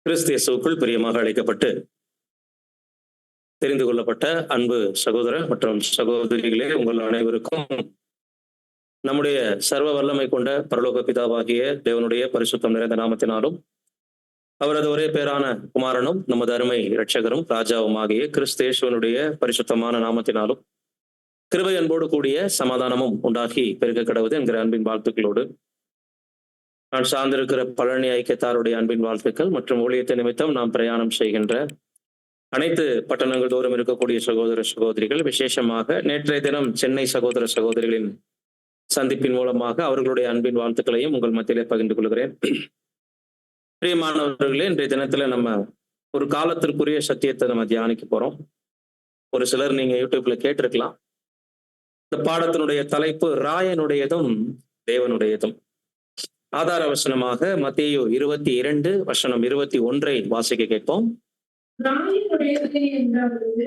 கிறிஸ்து இயேசுவுக்குள் பிரியமாக அழைக்கப்பட்டு தெரிந்து கொள்ளப்பட்ட அன்பு சகோதர மற்றும் சகோதரிகளே, உங்கள் அனைவருக்கும் நம்முடைய சர்வ வல்லமை கொண்ட பரலோக பிதாவாகிய தேவனுடைய பரிசுத்தம் நிறைந்த நாமத்தினாலும், அவரது ஒரே பேரான குமாரனும் நமது அருமை இரட்சகரும் ராஜாவும் ஆகிய கிறிஸ்து இயேசுவினுடைய பரிசுத்தமான நாமத்தினாலும் கிருபை அன்போடு கூடிய சமாதானமும் உண்டாகி பெருக கடவுது என்கிற அன்பின் வாழ்த்துக்களோடு, நான் சார்ந்திருக்கிற பழனி ஐக்கியத்தாருடைய அன்பின் வாழ்த்துக்கள் மற்றும் ஊழியத்தை நிமித்தம் நாம் பிரயாணம் செய்கின்ற அனைத்து பட்டணங்கள் தோறும் இருக்கக்கூடிய சகோதர சகோதரிகள், விசேஷமாக நேற்றைய தினம் சென்னை சகோதர சகோதரிகளின் சந்திப்பின் மூலமாக அவர்களுடைய அன்பின் வாழ்த்துக்களையும் உங்கள் மத்தியிலே பகிர்ந்து கொள்கிறேன். பிரியமானவர்களே, இன்றைய தினத்துல நம்ம ஒரு காலத்திற்குரிய சத்தியத்தை நம்ம தியானிக்க போறோம். ஒரு சிலர் நீங்க யூடியூப்ல கேட்டிருக்கலாம். இந்த பாடத்தினுடைய தலைப்பு ராயனுடையதும் தேவனுடையதும். ஆதார வசனமாக மத்தேயு 22 வசனம் 21 வாசிக்க கேட்போம். ராயனுடையது என்றாவது,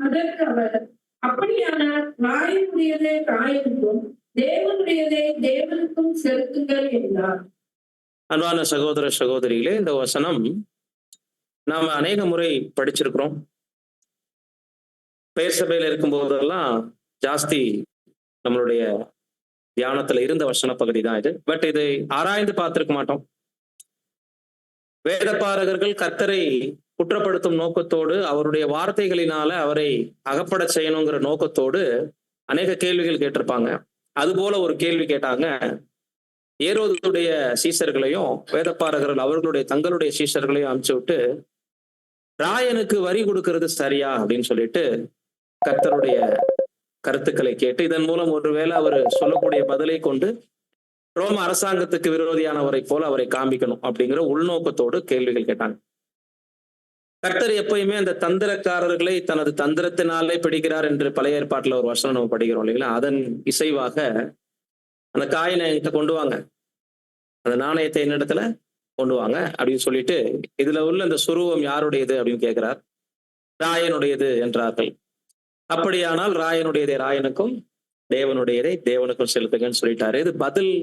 அதற்கு அவர், அப்படியானால் ராயனுடையதை ராயனுக்கும் தேவனுடையதை தேவனுக்கும் செலுத்துங்கள் என்றார். அன்பான சகோதர சகோதரிகளே, இந்த வசனம் நாம அநேக முறை படிச்சிருக்கிறோம். பெயர் சபையில இருக்கும் போதெல்லாம் ஜாஸ்தி நம்மளுடைய தியானத்துல இருந்த வசன பகுதி தான் இது. பட் இதை ஆராய்ந்து பார்த்திருக்க மாட்டோம். வேதபாரகர்கள் கர்த்தரை குற்றப்படுத்தும் நோக்கத்தோடு, அவருடைய வார்த்தைகளினால அவரை அகப்பட செய்யணுங்கிற நோக்கத்தோடு அநேக கேள்விகள் கேட்டிருப்பாங்க. அது போல ஒரு கேள்வி கேட்டாங்க. ஏரோதுடைய சீஷர்களையும் வேதபாரகர்கள் அவர்களுடைய தங்களுடைய சீஷர்களையும் அனுப்பிச்சு விட்டு, ராயனுக்கு வரி கொடுக்கிறது சரியா அப்படின்னு சொல்லிட்டு கர்த்தருடைய கருத்துக்களை கேட்டு, இதன் மூலம் ஒருவேளை அவர் சொல்லக்கூடிய பதிலை கொண்டு ரோம அரசாங்கத்துக்கு விரோதியானவரை போல அவரை காண்பிக்கணும் அப்படிங்கிற உள்நோக்கத்தோடு கேள்விகள் கேட்டாங்க. கர்த்தர் எப்பயுமே அந்த தந்திரக்காரர்களை தனது தந்திரத்தினாலே பிடிக்கிறார் என்று பழைய ஏற்பாட்டுல ஒரு வசனம் நம்ம படிக்கிறோம் இல்லைங்களா? அதன் இசைவாக அந்த காயினை என்கிட்ட கொண்டு வாங்க, அந்த நாணயத்தை என்னிடத்துல கொண்டு வாங்க அப்படின்னு சொல்லிட்டு, இதுல உள்ள இந்த சுருவம் யாருடையது அப்படின்னு கேட்கிறார். ராயனுடையது என்றார்கள். அப்படியானால் ராயனுடையதை ராயனுக்கும் தேவனுடையதை தேவனுக்கும் செலுத்துங்கன்னு சொல்லிட்டாரு. இது பதில்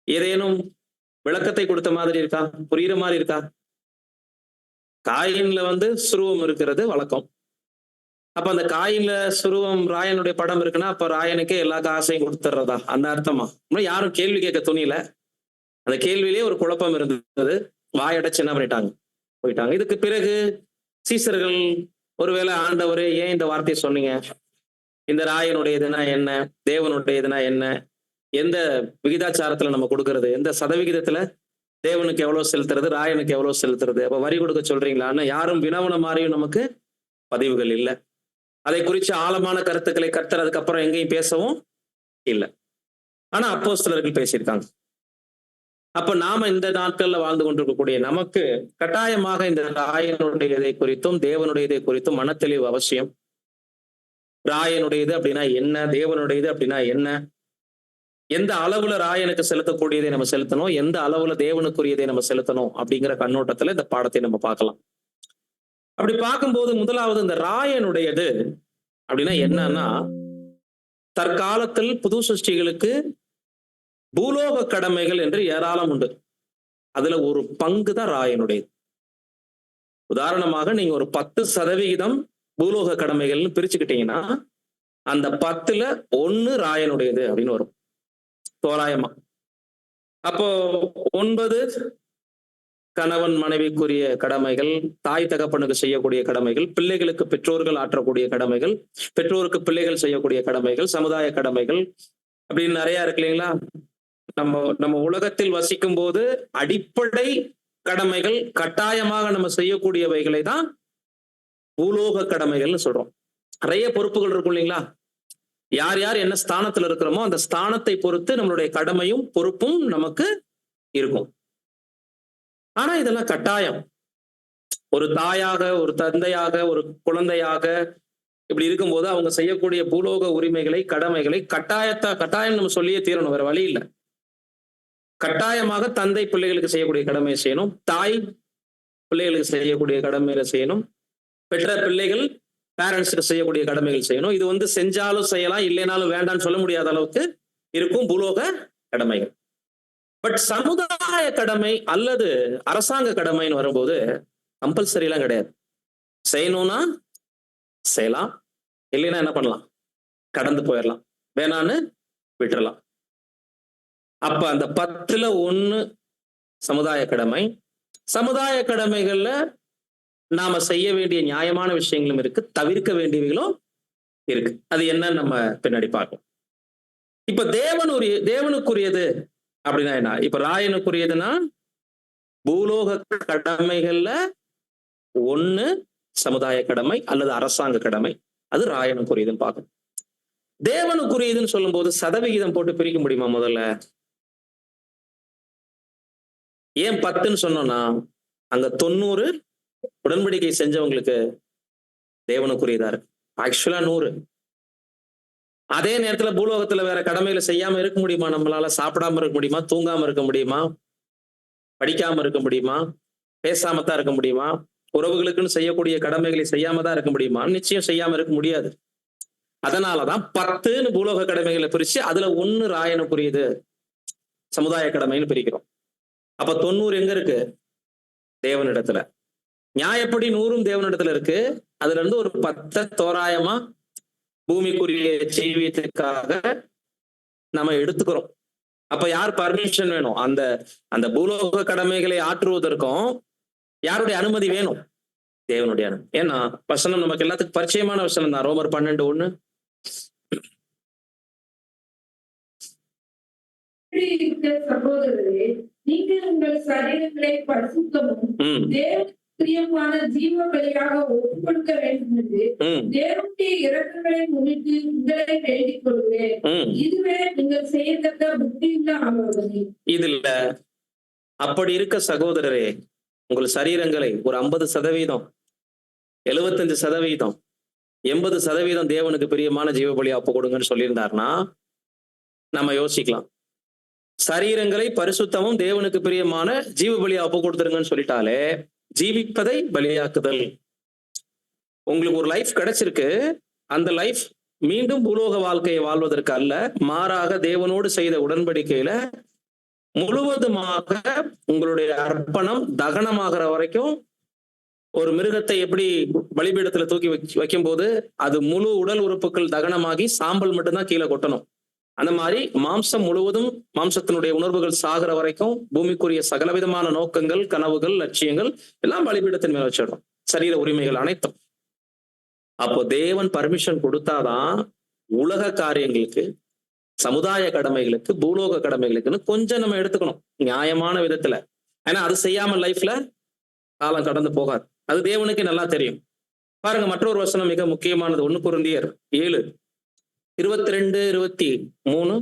ஏதேனும் விளக்கத்தை கொடுத்த மாதிரி இருக்கா? புரியுற மாதிரி இருக்கா? காயின்ல சுருவம் இருக்கிறது வழக்கம். அப்ப அந்த காயின்ல சுருவம் ராயனுடைய படம் இருக்குன்னா அப்ப ராயனுக்கே எல்லா காசையும் கொடுத்துட்றதா? அந்த அர்த்தமா? யாரும் கேள்வி கேட்க துணியில. அந்த கேள்வியிலே ஒரு குழப்பம் இருந்தது. வாயடைச்சு என்ன பண்ணிட்டாங்க, போயிட்டாங்க. இதுக்கு பிறகு சீசர்கள், ஒருவேளை ஆண்டவரே ஏன் இந்த வார்த்தையை சொன்னீங்க? இந்த ராயனுடையதுன்னா என்ன, தேவனுடையதுன்னா என்ன, எந்த விகிதாச்சாரத்துல நம்ம கொடுக்கறது, எந்த சதவிகிதத்துல தேவனுக்கு எவ்வளவு செலுத்துறது, ராயனுக்கு எவ்வளவு செலுத்துறது, அப்ப வரி கொடுக்க சொல்றீங்களான்னு யாரும் வினவன மாதிரியும் நமக்கு பதிவுகள் இல்லை. அதை குறித்து ஆழமான கருத்துக்களை கர்த்தர் அதுக்கப்புறம் எங்கேயும் பேசவும் இல்லை. ஆனா அப்போஸ்தலர்கள் பேசியிருக்காங்க. அப்ப நாம இந்த நாட்கள்ல வாழ்ந்து கொண்டிருக்கக்கூடிய நமக்கு கட்டாயமாக இந்த ராயனுடையதை குறித்தும் தேவனுடையதை குறித்தும் மனத்தெளிவு அவசியம். ராயனுடையது அப்படின்னா என்ன, தேவனுடையது அப்படின்னா என்ன, எந்த அளவுல ராயனுக்கு செலுத்தக்கூடியதை நம்ம செலுத்தணும், எந்த அளவுல தேவனுக்குரியதை நம்ம செலுத்தணும் அப்படிங்கிற கண்ணோட்டத்துல இந்த பாடத்தை நம்ம பார்க்கலாம். அப்படி பார்க்கும்போது முதலாவது இந்த ராயனுடையது அப்படின்னா என்னன்னா, தற்காலத்தில் புது சிருஷ்டிகளுக்கு பூலோக கடமைகள் என்று ஏராளம் உண்டு. அதுல ஒரு பங்கு தான் ராயனுடையது. உதாரணமாக நீங்க ஒரு 10% பூலோக கடமைகள்னு பிரிச்சுக்கிட்டீங்கன்னா அந்த 10ல் 1 ராயனுடையது அப்படின்னு வரும் தோராயமா. அப்போ 9 கணவன் மனைவிக்குரிய கடமைகள், தாய் தகப்பனுக்கு செய்யக்கூடிய கடமைகள், பிள்ளைகளுக்கு பெற்றோர்கள் ஆற்றக்கூடிய கடமைகள், பெற்றோருக்கு பிள்ளைகள் செய்யக்கூடிய கடமைகள், சமுதாய கடமைகள் அப்படின்னு நிறைய இருக்கு இல்லைங்களா? நம்ம உலகத்தில் வசிக்கும் போது அடிப்படை கடமைகள் கட்டாயமாக நம்ம செய்யக்கூடியவைகளை தான் பூலோக கடமைகள்னு சொல்றோம். நிறைய பொறுப்புகள் இருக்கும் இல்லைங்களா? யார் யார் என்ன ஸ்தானத்துல இருக்கிறோமோ அந்த ஸ்தானத்தை பொறுத்து நம்மளுடைய கடமையும் பொறுப்பும் நமக்கு இருக்கும். ஆனா இதெல்லாம் கட்டாயம். ஒரு தாயாக, ஒரு தந்தையாக, ஒரு குழந்தையாக இப்படி இருக்கும்போது அவங்க செய்யக்கூடிய பூலோக உரிமைகளை, கடமைகளை கட்டாயம் நம்ம சொல்லியே தீரணும், வேற வழி இல்லை. கட்டாயமாக தந்தை பிள்ளைகளுக்கு செய்யக்கூடிய கடமையை செய்யணும், தாய் பிள்ளைகளுக்கு செய்யக்கூடிய கடமைகளை செய்யணும், பெற்ற பிள்ளைகள் பேரண்ட்ஸுக்கு செய்யக்கூடிய கடமைகள் செய்யணும். இது செஞ்சாலும் செய்யலாம், இல்லைனாலும் வேண்டாம்னு சொல்ல முடியாத அளவுக்கு இருக்கும் பூலோக கடமைகள். பட் சமுதாய கடமை அல்லது அரசாங்க கடமைன்னு வரும்போது கம்பல்சரி எல்லாம் கிடையாது. செய்யணும்னா செய்யலாம், இல்லைன்னா என்ன பண்ணலாம், கடந்து போயிடலாம், வேணான்னு விட்டுறலாம். அப்ப அந்த 10ல் 1 சமுதாய கடமை. சமுதாய கடமைகள்ல நாம செய்ய வேண்டிய நியாயமான விஷயங்களும் இருக்கு, தவிர்க்க வேண்டியவைகளும் இருக்கு. அது என்னன்னு நம்ம பின்னாடி பார்க்கலாம். இப்ப தேவனுக்குரியது அப்படின்னா என்ன? இப்ப ராயனுக்குரியதுன்னா பூலோக கடமைகள்ல 1 சமுதாய கடமை அல்லது அரசாங்க கடமை, அது ராயனுக்குரியதுன்னு பார்க்கணும். தேவனுக்குரியதுன்னு சொல்லும் போது சதவிகிதம் போட்டு பிரிக்க முடியுமா? முதல்ல ஏன் 10ன்னு சொன்னோம்னா, அங்க 90 உடன்படிக்கை செஞ்சவங்களுக்கு தேவனுக்குரியதா இருக்கு. ஆக்சுவலா 100. அதே நேரத்துல பூலோகத்துல வேற கடமைகளை செய்யாம இருக்க முடியுமா? நம்மளால சாப்பிடாம இருக்க முடியுமா? தூங்காம இருக்க முடியுமா? படிக்காம இருக்க முடியுமா? பேசாம தான் இருக்க முடியுமா? உறவுகளுக்குன்னு செய்யக்கூடிய கடமைகளை செய்யாம தான் இருக்க முடியுமா? நிச்சயம் செய்யாம இருக்க முடியாது. அதனாலதான் 10ன்னு பூலோக கடமைகளை பிரிச்சு அதுல 1 ராயனுக்குரியது சமுதாய கடமைன்னு பிரிக்கிறோம். அப்ப 90 எங்க இருக்கு? தேவனிடத்துல. நியாயப்படி 100ம் தேவனிடத்துல இருக்கு. அதுல இருந்து ஒரு 10 தோராயமா பூமிக்குரிய ஜீவியத்துக்காக நம்ம எடுத்துக்கிறோம். அப்ப யார் பர்மிஷன் வேணும்? அந்த அந்த பூலோக கடமைகளை ஆற்றுவதற்கும் யாருடைய அனுமதி வேணும்? தேவனுடைய அனுமதி. ஏன்னா வசனம் நமக்கு எல்லாத்துக்கும் பரிச்சயமான வசனம் தான். ரோமர் 12:1. சகோதரரே, நீங்கள் உங்கள் சரீரங்களை பரிசுத்தமும் தேவனுக்கு பிரியமான ஜீவ பலியாக ஒப்புக் கொடுக்க வேண்டும் என்று தேவனுடைய இரக்கங்களை முன்னிட்டு உங்களை வேண்டிக் கொள்கிறேன். இதுவே நீங்கள் செய்யத்தக்க புத்தியுள்ள ஆலோசனை. இதுல அப்படி இருக்க சகோதரரே, உங்கள் சரீரங்களை ஒரு 50%, 75%, 80% தேவனுக்கு பிரியமான ஜீவ பலியா ஒப்பு கொடுங்கன்னு சொல்லியிருந்தாருன்னா நம்ம யோசிக்கலாம். சரீரங்களை பரிசுத்தமும் தேவனுக்கு பிரியமான ஜீவ பலியா ஒப்பு கொடுத்துருங்கன்னு சொல்லிட்டாலே ஜீவிப்பதை பலியாக்குதல். உங்களுக்கு ஒரு லைஃப் கிடைச்சிருக்கு. அந்த லைஃப் மீண்டும் பூலோக வாழ்க்கையை வாழ்வதற்கு அல்ல, மாறாக தேவனோடு செய்த உடன்படிக்கையில முழுவதுமாக உங்களுடைய அர்ப்பணம் தகனமாகிற வரைக்கும். ஒரு மிருகத்தை எப்படி பலிபீடத்துல தூக்கி வைக்கும் போது அது முழு உடல் உறுப்புகள் தகனமாகி சாம்பல் மட்டும்தான் கீழே கொட்டணும். அந்த மாதிரி மாம்சம் முழுவதும், மாம்சத்தினுடைய உணர்வுகள் சாகிற வரைக்கும் பூமிக்குரிய சகலவிதமான நோக்கங்கள், கனவுகள், லட்சியங்கள் எல்லாம் பலிபீடத்தின் மேல வச்சிடணும். சரீர உரிமைகள் அனைத்தும். அப்போ தேவன் பர்மிஷன் கொடுத்தாதான் உலக காரியங்களுக்கு, சமுதாய கடமைகளுக்கு, பூலோக கடமைகளுக்குன்னு கொஞ்சம் நம்ம எடுத்துக்கணும் நியாயமான விதத்துல. ஏன்னா அது செய்யாம லைஃப்ல காலம் கடந்து போகாது. அது தேவனுக்கு நல்லா தெரியும். பாருங்க, மற்றொரு வசனம் மிக முக்கியமானது. 1 கொரிந்தியர் 7:22-23.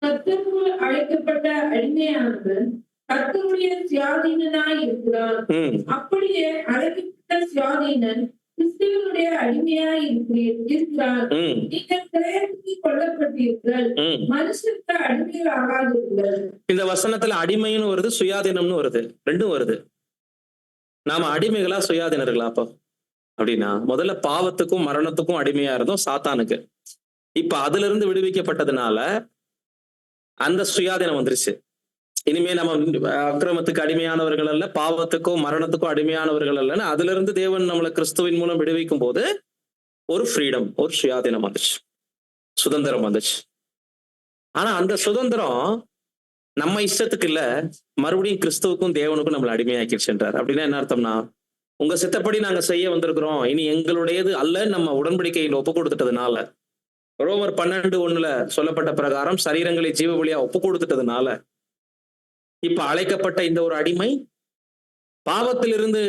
கர்த்தருக்குள் அழைக்கப்பட்ட அடிமையானவன் கர்த்தருடைய சுயாதீனனாய் இருக்கிறான். அப்படியே அழைக்கப்பட்ட சுயாதீனன் கிறிஸ்துவனுடைய அடிமையாய் இருக்கிறான். நீங்கள் கிரயத்துக்கு கொல்லப்பட்டீர்கள், மனுஷனுக்கு அடிமைகள் ஆகாதீர்கள். இந்த வசனத்துல அடிமைன்னு வருது, சுயாதீனம்னு வருது, ரெண்டும் வருது. நாம அடிமைகளா சுயாதீனர்களா? அப்போ அப்படின்னா முதல்ல பாவத்துக்கும் மரணத்துக்கும் அடிமையா இருந்தோம், சாத்தானுக்கு. இப்ப அதுல இருந்து விடுவிக்கப்பட்டதுனால அந்த சுயாதீனம் வந்துருச்சு. இனிமே நம்ம அக்கிரமத்துக்கு அடிமையானவர்கள் அல்ல, பாவத்துக்கும் மரணத்துக்கும் அடிமையானவர்கள் அல்லன்னு அதுல இருந்து தேவன் நம்மளை கிறிஸ்துவின் மூலம் விடுவிக்கும் போது ஒரு ஃப்ரீடம், ஒரு சுயாதீனம் வந்துச்சு, சுதந்திரம் வந்துச்சு. ஆனா அந்த சுதந்திரம் நம்ம இஷ்டத்துக்கு இல்ல, மறுபடியும் கிறிஸ்துவுக்கும் தேவனுக்கும் நம்மளை அடிமையாக்கிடுச்சுன்றார். அப்படின்னா என்ன அர்த்தம்னா, உங்க சித்தப்படி நாங்க செய்ய வந்திருக்கிறோம், இனி எங்களுடையது அல்ல நம்ம உடன்படிக்கையில் ஒப்பு கொடுத்துட்டதுனால, ரோமர் 12:1 சொல்லப்பட்ட பிரகாரம் சரீரங்களை ஜீவ பலியா ஒப்பு கொடுத்துட்டதுனால இப்ப அழைக்கப்பட்ட இந்த ஒரு அடிமை பாவத்திலிருந்து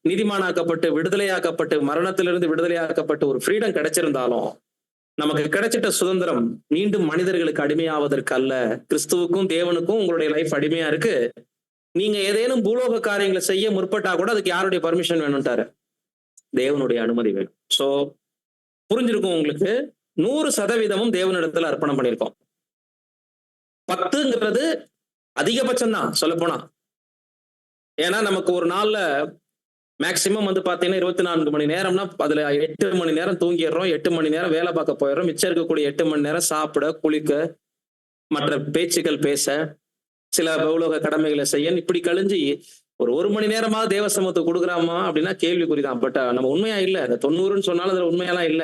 நீதிமானாக்கப்பட்டு, விடுதலையாக்கப்பட்டு, மரணத்திலிருந்து விடுதலையாக்கப்பட்டு ஒரு ஃப்ரீடம் கிடைச்சிருந்தாலும் நமக்கு கிடைச்சிட்ட சுதந்திரம் மீண்டும் மனிதர்களுக்கு அடிமையாவதற்கு அல்ல, கிறிஸ்துவுக்கும் தேவனுக்கும் உங்களுடைய லைஃப் அடிமையா இருக்கு. நீங்க ஏதேனும் பூலோக காரியங்களை செய்ய முற்பட்டா கூட அதுக்கு யாருடைய பர்மிஷன் வேணும்ட்டாரு? தேவனுடைய அனுமதி வேணும். சோ புரிஞ்சிருக்கும் உங்களுக்கு. 100% தேவனிடத்துல அர்ப்பணம் பண்ணியிருக்கோம். 10ங்கிறது அதிகபட்சம் தான் சொல்ல போனா. ஏன்னா நமக்கு ஒரு நாள்ல மேக்சிமம் பாத்தீங்கன்னா 24 மணி நேரம்னா அதுல 8 மணி நேரம் தூங்கிடுறோம், 8 மணி நேரம் வேலை பார்க்க போயிடுறோம், மிச்சம் இருக்கக்கூடிய 8 மணி நேரம் சாப்பிட, குளிக்க, மற்ற பேச்சுக்கள் பேச, சில பௌலோக கடமைகளை செய்ய, இப்படி கழிஞ்சு ஒரு மணி நேரமாவது தேவ சமூகத்தை கொடுக்குறாமா அப்படின்னா கேள்விக்குறிதான். பட் நம்ம உண்மையா இல்ல. அந்த 90ன்னு சொன்னாலும் அதுல உண்மையெல்லாம் இல்ல.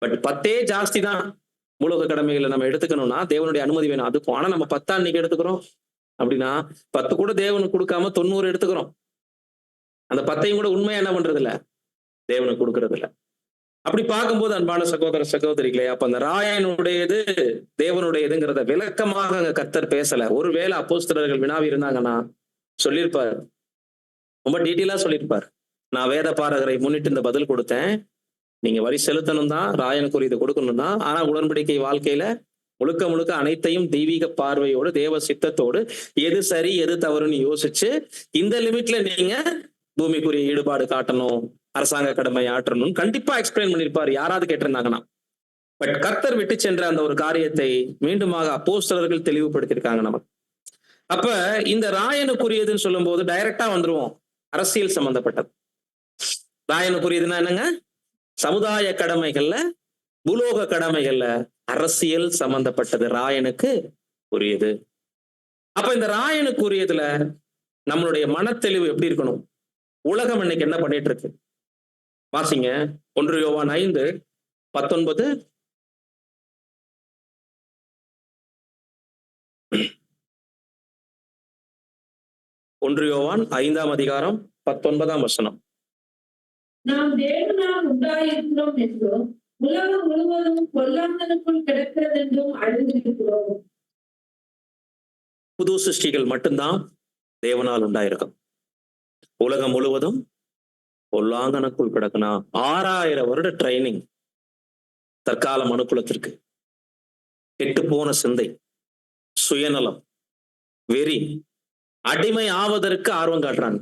பட் 10 ஜாஸ்தி தான். மூலக கடமைகளை நம்ம எடுத்துக்கணும்னா தேவனுடைய அனுமதி வேணும் அதுக்கும். ஆனா நம்ம 10 இன்னைக்கு எடுத்துக்கிறோம் அப்படின்னா 10 கூட தேவனுக்கு கொடுக்காம 90 எடுத்துக்கிறோம். அந்த 10ஐயும் கூட உண்மையா என்ன பண்றது இல்ல, தேவனுக்கு கொடுக்கறது இல்ல. அப்படி பார்க்கும்போது அன்பான சகோதர சகோதரிகளே, அப்ப அந்த ராயனுடையது தேவனுடையதுங்கிறத விளக்கமாக அங்க கர்த்தர் பேசல. ஒருவேளை அப்போஸ்தலர்கள் வினாவி இருந்தாங்கன்னா சொல்லியிருப்பார், ரொம்ப டீட்டெயிலா சொல்லியிருப்பார். நான் வேத பாரகரை முன்னிட்டு இந்த பதில் கொடுத்தேன், நீங்க வரி செலுத்தணும் தான், ராயனுக்குரிய இதை கொடுக்கணும் தான். ஆனா உடன்படிக்கை வாழ்க்கையில முழுக்க முழுக்க அனைத்தையும் தெய்வீக பார்வையோடு தேவ சித்தத்தோடு எது சரி எது தவறுன்னு யோசிச்சு இந்த லிமிட்ல நீங்க பூமிக்குரிய ஈடுபாடு காட்டணும், அரசாங்க கடமை ஆற்றணும் கண்டிப்பா எக்ஸ்பிளைன் பண்ணிருப்பாரு யாராவது கேட்டிருந்தாங்கன்னா. பட் கர்த்தர் விட்டு சென்ற அந்த ஒரு காரியத்தை மீண்டுமாக அப்போஸ்தலர்கள் தெளிவுபடுத்தியிருக்காங்க நமக்கு. அப்ப இந்த ராயனுக்குரியதுன்னு சொல்லும் போது டைரக்டா வந்துருவோம், அரசியல் சம்பந்தப்பட்டது. ராயனுக்குரியதுன்னா என்னங்க, சமுதாய கடமைகள்ல பூலோக கடமைகள்ல அரசியல் சம்பந்தப்பட்டது ராயனுக்கு உரியது. அப்ப இந்த ராயனுக்கு உரியதுல நம்மளுடைய மனத்தெளிவு எப்படி இருக்கணும்? உலகம் இன்னைக்கு என்ன பண்ணிட்டு இருக்கு வாசிங்க. 1 யோவான் 5:19. யோவான் 5ஆம் அதிகாரம் 19ஆம் வசனம். நாம் தேவனால் உண்டாயிருக்கிறோம் என்றும் உலகம் முழுவதும் பொல்லாங்கனுக்குள் கிடக்கிறது என்றும் அறிந்திருக்கிறோம். புது சிருஷ்டிகள் மட்டும்தான் தேவனால் உண்டாயிருக்கும். உலகம் முழுவதும் பொல்லாங்கனுக்குள் கிடக்குனா 6000 வருட ட்ரைனிங் தற்கால மனுக்குலத்திற்கு. கெட்டு போன சிந்தை, சுயநலம், வெறி, அடிமை ஆவதற்கு ஆர்வம் காட்டுறாங்க.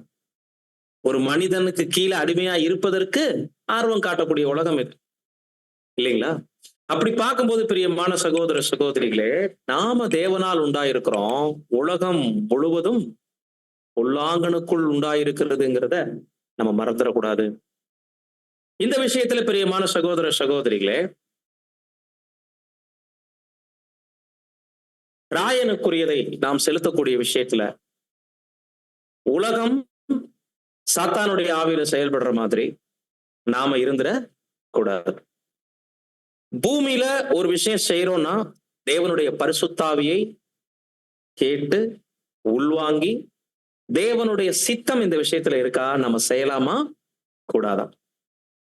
ஒரு மனிதனுக்கு கீழே அடிமையா இருப்பதற்கு ஆர்வம் காட்டக்கூடிய உலகம் இது இல்லைங்களா? அப்படி பார்க்கும்போது பிரியமான சகோதர சகோதரிகளே, நாம தேவனால் உண்டாயிருக்கிறோம், உலகம் முழுவதும் பொல்லாங்கனுக்குள் உண்டாயிருக்கிறதுங்கிறத நம்ம மறந்துடக்கூடாது. இந்த விஷயத்துல பிரியமான சகோதர சகோதரிகளே, ராயனுக்குரியதை நாம் செலுத்தக்கூடிய விஷயத்துல உலகம் சாத்தானுடைய ஆவியில செயல்படுற மாதிரி நாம இருந்துட கூடாது. பூமியில ஒரு விஷயம் செய்யறோம்னா தேவனுடைய பரிசுத்தாவியை கேட்டு உள்வாங்கி தேவனுடைய சித்தம் இந்த விஷயத்துல இருக்கா நம்ம செய்யலாமா கூடாதா?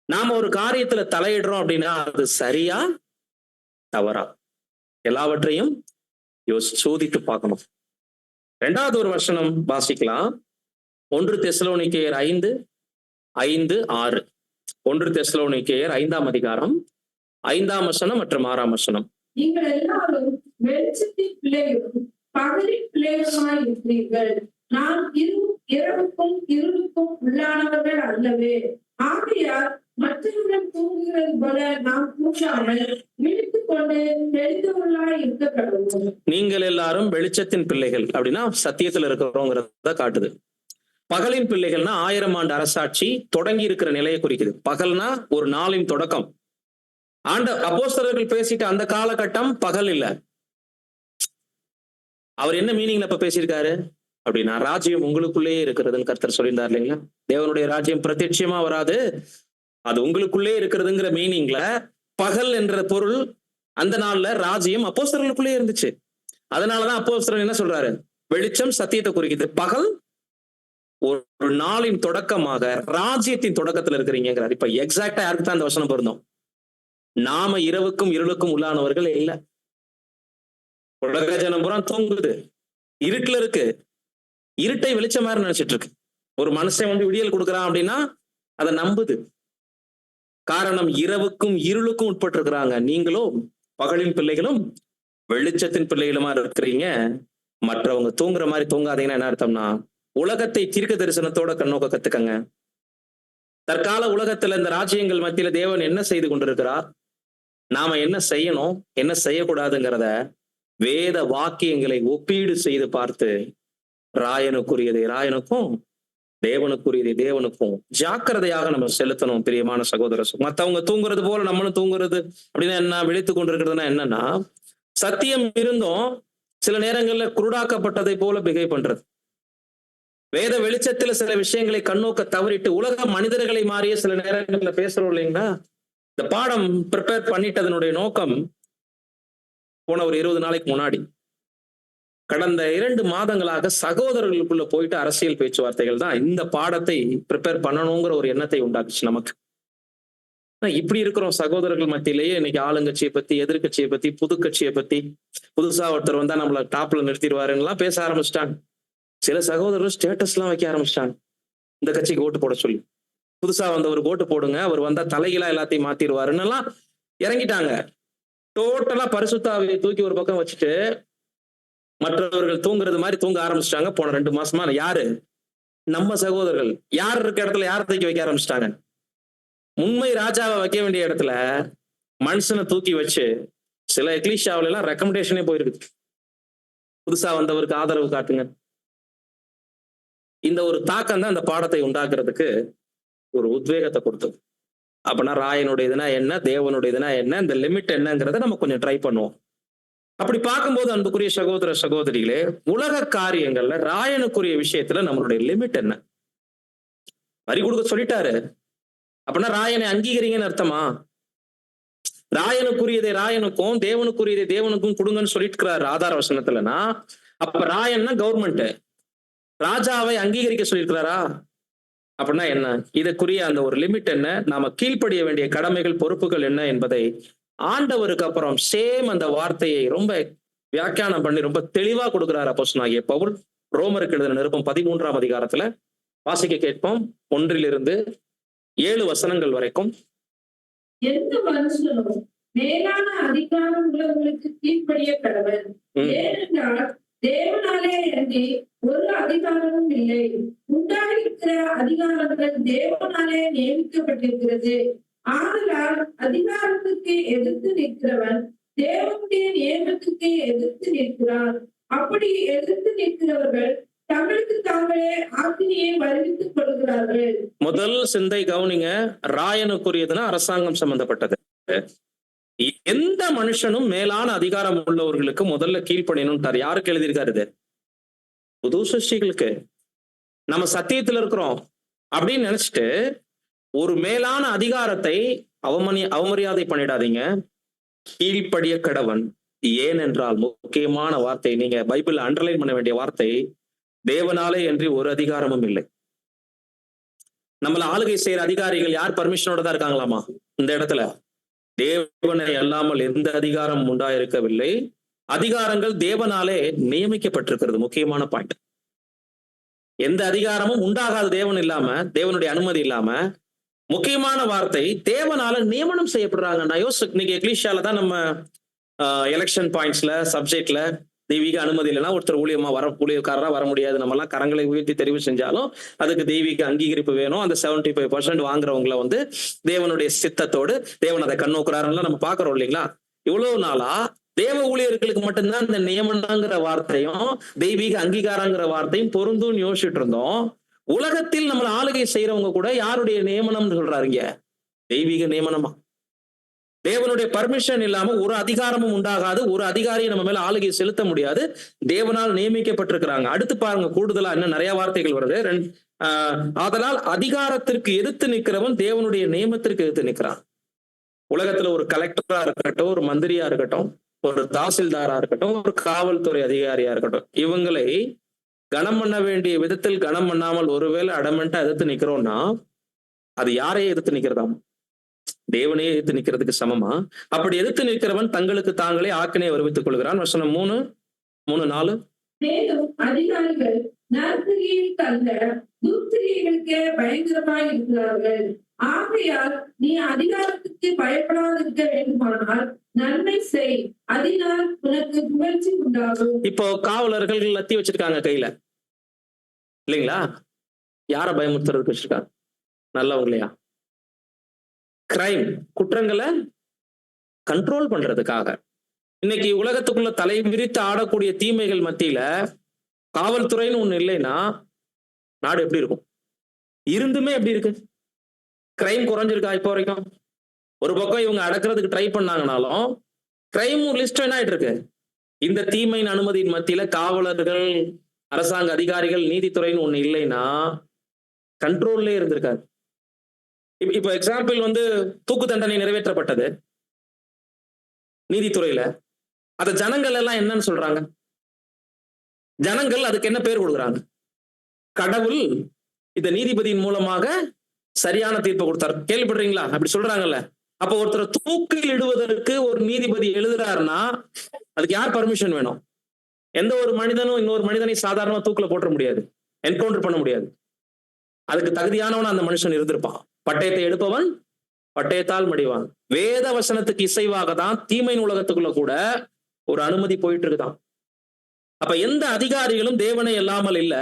நாம ஒரு காரியத்துல தலையிடுறோம் அப்படின்னா அது சரியா தவறா எல்லாவற்றையும் சோதித்து பார்க்கணும். 2வது ஒரு வசனம் வாசிக்கலாம். 1 தெசலோனிக்கேயர் 5:5-6. 1 தெசலோனிக்கேயர் 5ஆம் அதிகாரம் 5ஆம் வசனம் மற்றும் 6ஆம் வசனம். நீங்கள் எல்லாரும் வெளிச்சத்தின் பிள்ளைகளும் பகலின் பிள்ளைகளுமாய் இருக்கிறீர்கள். நாம் இரவுக்கும் இருளுக்கும் உள்ளானவர்கள் அல்லவே. ஆகையால் மற்றவர்கள் தூங்குகிறது போல நாம் தூங்காமல் விழித்துக் கொண்டு தெளிந்தவர்களாய் இருக்க கடவுள். நீங்கள் எல்லாரும் வெளிச்சத்தின் பிள்ளைகள் அப்படின்னா சத்தியத்துல இருக்கிறோங்கிறத காட்டுது. பகலின் பிள்ளைகள்னா 1000 ஆண்டு அரசாட்சி தொடங்கி இருக்கிற நிலையை குறிக்குது. பகல்னா ஒரு நாளின் தொடக்கம். அப்போஸ்தலர்கள் பேசிட்டு அந்த காலகட்டம் பகல் இல்ல. அவர் என்ன மீனிங்ல இப்ப பேசியிருக்காரு அப்படின்னா, ராஜ்யம் உங்களுக்குள்ளேயே இருக்கிறதுன்னு கர்த்தர் சொல்லியிருந்தார் இல்லைங்களா? தேவனுடைய ராஜ்யம் பிரத்யட்சமா வராது, அது உங்களுக்குள்ளே இருக்கிறதுங்கிற மீனிங்ல பகல் என்ற பொருள் அந்த நாள்ல ராஜ்யம் அப்போஸ்தலர்களுக்குள்ளே இருந்துச்சு. அதனாலதான் அப்போஸ்தலர் என்ன சொல்றாரு, வெளிச்சம் சத்தியத்தை குறிக்குது. பகல் ஒரு நாளின் தொடக்கமாக ராஜ்யத்தின் தொடக்கத்துல இருக்கிறீங்கிறார். இப்ப எக்ஸாக்டா யாருக்கு தான் அந்த வசனம் பொருந்தும்? நாம இரவுக்கும் இருளுக்கும் உள்ளானவர்கள் இல்ல. உலக ஜனம் புறம் தூங்குது, இருட்டுல இருக்கு, இருட்டை வெளிச்சம் மாதிரி நினைச்சிட்டு இருக்கு. ஒரு மனுஷன் விடியல் கொடுக்குறான் அப்படின்னா அதை நம்புது. காரணம், இரவுக்கும் இருளுக்கும் உட்பட்டு இருக்கிறாங்க. நீங்களும் பகலின் பிள்ளைகளும் வெளிச்சத்தின் பிள்ளைகளுமா இருக்கிறீங்க. மற்றவங்க தூங்குற மாதிரி தூங்காதீங்கன்னா என்ன அர்த்தம்னா, உலகத்தை தீர்க்க தரிசனத்தோட கண்ணோக்க கத்துக்கங்க. தற்கால உலகத்துல இந்த ராஜ்யங்கள் மத்தியில தேவன் என்ன செய்து கொண்டிருக்கிறார், நாம என்ன செய்யணும் என்ன செய்யக்கூடாதுங்கிறத வேத வாக்கியங்களை ஒப்பீடு செய்து பார்த்து ராயனுக்குரியதை ராயனுக்கும் தேவனுக்குரியதை தேவனுக்கும் ஜாக்கிரதையாக நம்ம செலுத்தணும். பிரியமான சகோதர, மத்தவங்க தூங்குறது போல நம்மளும் தூங்குறது அப்படின்னா என்ன, விழித்து கொண்டிருக்கிறதுனா என்னன்னா, சத்தியம் இருந்தும் சில நேரங்கள்ல குருடாக்கப்பட்டதை போல பிஹேவ் பண்றது. வேத வெளிச்சத்துல சில விஷயங்களை கண்ணோக்க தவறிட்டு உலக மனிதர்களை மாறிய சில நேரங்கள்ல பேசுறோம் இல்லைங்களா? இந்த பாடம் ப்ரிப்பேர் பண்ணிட்டதனுடைய நோக்கம் போன ஒரு 20 நாளைக்கு முன்னாடி கடந்த 2 மாதங்களாக சகோதரர்களுக்குள்ள போயிட்டு அரசியல் பேச்சுவார்த்தைகள் தான் இந்த பாடத்தை ப்ரிப்பேர் பண்ணணுங்கிற ஒரு எண்ணத்தை உண்டாக்குச்சு நமக்கு. இப்படி இருக்கிறோம் சகோதரர்கள் மத்தியிலேயே இன்னைக்கு ஆளுங்கட்சியை பத்தி, எதிர்கட்சியை பத்தி, புது கட்சியை பத்தி, புதுசா ஒருத்தர் வந்தா நம்மள டாப்ல நிறுத்திடுவாருன்னா பேச ஆரம்பிச்சிட்டாங்க. சில சகோதரர்கள் ஸ்டேட்டஸ் எல்லாம் வைக்க ஆரம்பிச்சிட்டாங்க, இந்த கட்சிக்கு ஓட்டு போட சொல்லி. புதுசா வந்தவர் ஓட்டு போடுங்க, அவர் வந்தா தலைகீழா எல்லாத்தையும் மாத்திடுவாருன்னு எல்லாம் இறங்கிட்டாங்க. டோட்டலா பரிசுத்தாவியை தூக்கி ஒரு பக்கம் வச்சுட்டு மற்றவர்கள் தூங்குறது மாதிரி தூங்க ஆரம்பிச்சிட்டாங்க. போன 2 மாசமா யாரு? நம்ம சகோதரர்கள். யார் இருக்க இடத்துல யார் தூக்கி வைக்க ஆரம்பிச்சிட்டாங்க. உண்மை ராஜாவை வைக்க வேண்டிய இடத்துல மனுஷனை தூக்கி வச்சு சில எக்லீஷியாவில எல்லாம் ரெக்கமெண்டேஷனே போயிருக்கு. புதுசா வந்தவருக்கு ஆதரவு காட்டுங்க. இந்த ஒரு தாக்கம் தான் இந்த பாடத்தை உண்டாக்குறதுக்கு ஒரு உத்வேகத்தை கொடுத்தது. அப்படின்னா ராயனுடையதுனா என்ன, தேவனுடையதுனா என்ன, இந்த லிமிட் என்னங்கிறத நம்ம கொஞ்சம் ட்ரை பண்ணுவோம். அப்படி பார்க்கும்போது அன்புக்குரிய சகோதர சகோதரிகளே, உலக காரியங்கள்ல ராயனுக்குரிய விஷயத்துல நம்மளுடைய லிமிட் என்ன? வரி கொடுக்க சொல்லிட்டாரு, அப்படின்னா ராயனை அங்கீகரிங்கன்னு அர்த்தமா? ராயனுக்குரியதை ராயனுக்கும் தேவனுக்குரியதை தேவனுக்கும் கொடுங்கன்னு சொல்லிட்டு இருக்கிறாரு ஆதார வசனத்துலனா, அப்ப ராயன்னா கவர்மெண்ட், ராஜாவை அங்கீகரிக்க சொல்லியிருக்கிறாரா? அப்படின்னா என்ன? இதற்குரிய அந்த ஒரு லிமிட் என்ன, நாம கீழ்ப்படிய வேண்டிய கடமைகள் பொறுப்புகள் என்ன என்பதை ஆண்டவருக்கு அப்புறம் சேம் அந்த வார்த்தையை ரொம்ப வியாக்கியானம் பண்ணி ரொம்ப தெளிவா கொடுக்கிறார் அப்போஸ்தலனாகிய பவுல். ரோமருக்கு எழுதின நிருபம் 13ஆம் அதிகாரத்துல வாசிக்க கேட்போம். 1-7 வசனங்கள் வரைக்கும். எந்த மனுஷனும் மேலான அதிகாரம் உள்ளவர்களுக்கு கீழ்ப்படிய கடவன். ஏனென்றால் தேவனாலே அன்றி ஒரு அதிகாரமும் இல்லை. உண்டாயிருக்கிற அதிகாரங்கள் தேவனாலே நியமிக்கப்பட்டிருக்கிறது. ஆதலால் அதிகாரத்துக்கு எதிர்த்து நிற்கிறவன் தேவனுடைய நியமத்துக்கு எதிர்த்து நிற்கிறான். அப்படி எதிர்த்து நிற்கிறவர்கள் தங்களுக்கு தாங்களே ஆக்கினியை வருவித்துக் கொள்கிறார்கள். முதல் சிந்தை கவனிங்க, ராயனுக்குரியதுன்னா அரசாங்கம் சம்பந்தப்பட்டது. எந்த மனுஷனும் மேலான அதிகாரம் உள்ளவர்களுக்கு முதல்ல கீழ்ப்படியணும். யாருக்கு எழுதியிருக்காரு இது? புது சிருஷ்டிகளுக்கு. நம்ம சத்தியத்துல இருக்கிறோம் அப்படின்னு நினைச்சிட்டு ஒரு மேலான அதிகாரத்தை அவமரியாதை பண்ணிடாதீங்க. கீழ்ப்படிய கடவன். ஏனென்றால் முக்கியமான வார்த்தை, நீங்க பைபிள்ல அண்டர்லைன் பண்ண வேண்டிய வார்த்தை, தேவனாலே என்று ஒரு அதிகாரமும் இல்லை. நம்மள ஆளுகை செய்யற அதிகாரிகள் யார் பர்மிஷனோட தான் இருக்காங்களாமா? இந்த இடத்துல தேவனை அல்லாமல் எந்த அதிகாரம் உண்டாயிருக்கவில்லை. அதிகாரங்கள் தேவனாலே நியமிக்கப்பட்டிருக்கிறது. முக்கியமான பாயிண்ட். எந்த அதிகாரமும் உண்டாகாத தேவன் இல்லாம, தேவனுடைய அனுமதி இல்லாம. முக்கியமான வார்த்தை, தேவனால நியமனம் செய்யப்படுறாங்க. நான் இன்னைக்கு எக்லீஷியால தான் நம்ம எலெக்ஷன் பாயிண்ட்ஸ்ல சப்ஜெக்ட்ல தெய்வீக அனுமதி இல்லைன்னா ஒருத்தர் ஊழியக்காரரா வர முடியாது. நம்ம எல்லாம் கரங்களை உயர்த்தி தெரிவு செஞ்சாலும் அதுக்கு தெய்வீக அங்கீகரிப்பு வேணும். அந்த 75% வாங்குறவங்களை தேவனுடைய சித்தத்தோடு தேவன் அதை கண்ணோக்குறாருன்னு நம்ம பாக்குறோம் இல்லைங்களா? இவ்வளவு நாளா தேவ ஊழியர்களுக்கு மட்டும்தான் இந்த நியமனங்கிற வார்த்தையும் தெய்வீக அங்கீகாரங்கிற வார்த்தையும் பொருந்தும் யோசிச்சுட்டு இருந்தோம். உலகத்தில் நம்மள ஆளுகை செய்யறவங்க கூட யாருடைய நியமனம்னு சொல்றாருங்க? தெய்வீக நியமனமா. தேவனுடைய பர்மிஷன் இல்லாம ஒரு அதிகாரமும் உண்டாகாது. ஒரு அதிகாரியை நம்ம மேல ஆளுகை செலுத்த முடியாது. தேவனால் நியமிக்கப்பட்டிருக்கிறாங்க. அடுத்து பாருங்க, கூடுதலா இன்னும் நிறைய வார்த்தைகள் வருது. ஆதலால் அதிகாரத்திற்கு எதிர்த்து நிற்கிறவன் தேவனுடைய நியமத்திற்கு எதிர்த்து நிற்கிறான். உலகத்துல ஒரு கலெக்டரா இருக்கட்டும், ஒரு மந்திரியா இருக்கட்டும், ஒரு தாசில்தாரா இருக்கட்டும், ஒரு காவல்துறை அதிகாரியா இருக்கட்டும், இவங்களை கனம் பண்ண வேண்டிய விதத்தில் கனம் பண்ணாமல் ஒருவேளை அடமெண்டா எதிர்த்து நிக்கிறோம்னா அது யாரையே எதிர்த்து நிக்கிறதாம்? தேவனையே எதிர்த்து நிக்கிறதுக்கு சமமா? அப்படி எதிர்த்து நிற்கிறவன் தங்களுக்கு தாங்களே ஆக்கினையை வருவித்துக் கொள்கிறான். வசனம் 3-4. மேலும் அதிகாரிகள் நற்கிரியைகளுக்கு அல்ல துர்க்கிரியைகளுக்கே பயங்கரமாய் இருக்கிறார்கள். ஆகையால் நீ அதிகாரத்துக்கு பயப்படாதிருக்க வேண்டுமானால் நன்மை செய், அதனால் உனக்கு புகழ்ச்சி உண்டாகும். இப்போ காவலர்கள் லத்தி வச்சிருக்காங்க கையில இல்லைங்களா? யார பயமுறுத்துறதுக்கு வச்சிருக்காங்க? நல்லவங்களையா? கிரைம், குற்றங்களை கண்ட்ரோல் பண்றதுக்காக. இன்னைக்கு உலகத்துக்குள்ள தலை விரித்து ஆடக்கூடிய தீமைகள் மத்தியில காவல்துறைன்னு ஒண்ணு இல்லைன்னா நாடு எப்படி இருக்கும்? இருந்துமே எப்படி இருக்கு? கிரைம் குறைஞ்சிருக்கா இப்போ வரைக்கும்? ஒரு பக்கம் இவங்க அடக்கிறதுக்கு ட்ரை பண்ணாங்கனாலும் கிரைம் லிஸ்ட் என்ன ஆயிட்டு இருக்கு? இந்த தீமையின் அனுமதியின் மத்தியில காவலர்கள், அரசாங்க அதிகாரிகள், நீதித்துறைன்னு ஒண்ணு இல்லைன்னா கண்ட்ரோல்லே இருந்திருக்காது. இப்ப எக்ஸாம்பிள் வந்து தூக்கு தண்டனை நிறைவேற்றப்பட்டது நீதித்துறையில. அத ஜனங்கள் எல்லாம் என்னன்னு சொல்றாங்க? ஜனங்கள் அதுக்கு என்ன பேர் கொடுக்குறாங்க? கடவுள் இந்த நீதிபதியின் மூலமாக சரியான தீர்ப்பு கொடுத்தார். கேள்விப்படுறீங்களா? அப்படி சொல்றாங்கல்ல. அப்ப ஒருத்தர் தூக்கில் இடுவதற்கு ஒரு நீதிபதி எழுதுறாருன்னா அதுக்கு யார் பர்மிஷன் வேணும்? எந்த ஒரு மனிதனும் இன்னொரு மனிதனை சாதாரணமா தூக்குல போட்டுற முடியாது, என்கவுண்டர் பண்ண முடியாது. அதுக்கு தகுதியானவன் அந்த மனுஷன் இருந்திருப்பான். பட்டயத்தை எடுப்பவன் பட்டயத்தால் மடிவான். வேத வசனத்துக்கு இசைவாக தான் தீமையின் உலகத்துக்குள்ள கூட ஒரு அனுமதி போயிட்டு இருக்குதான். அப்ப எந்த அதிகாரிகளும் தேவனை இல்லாமல் இல்ல,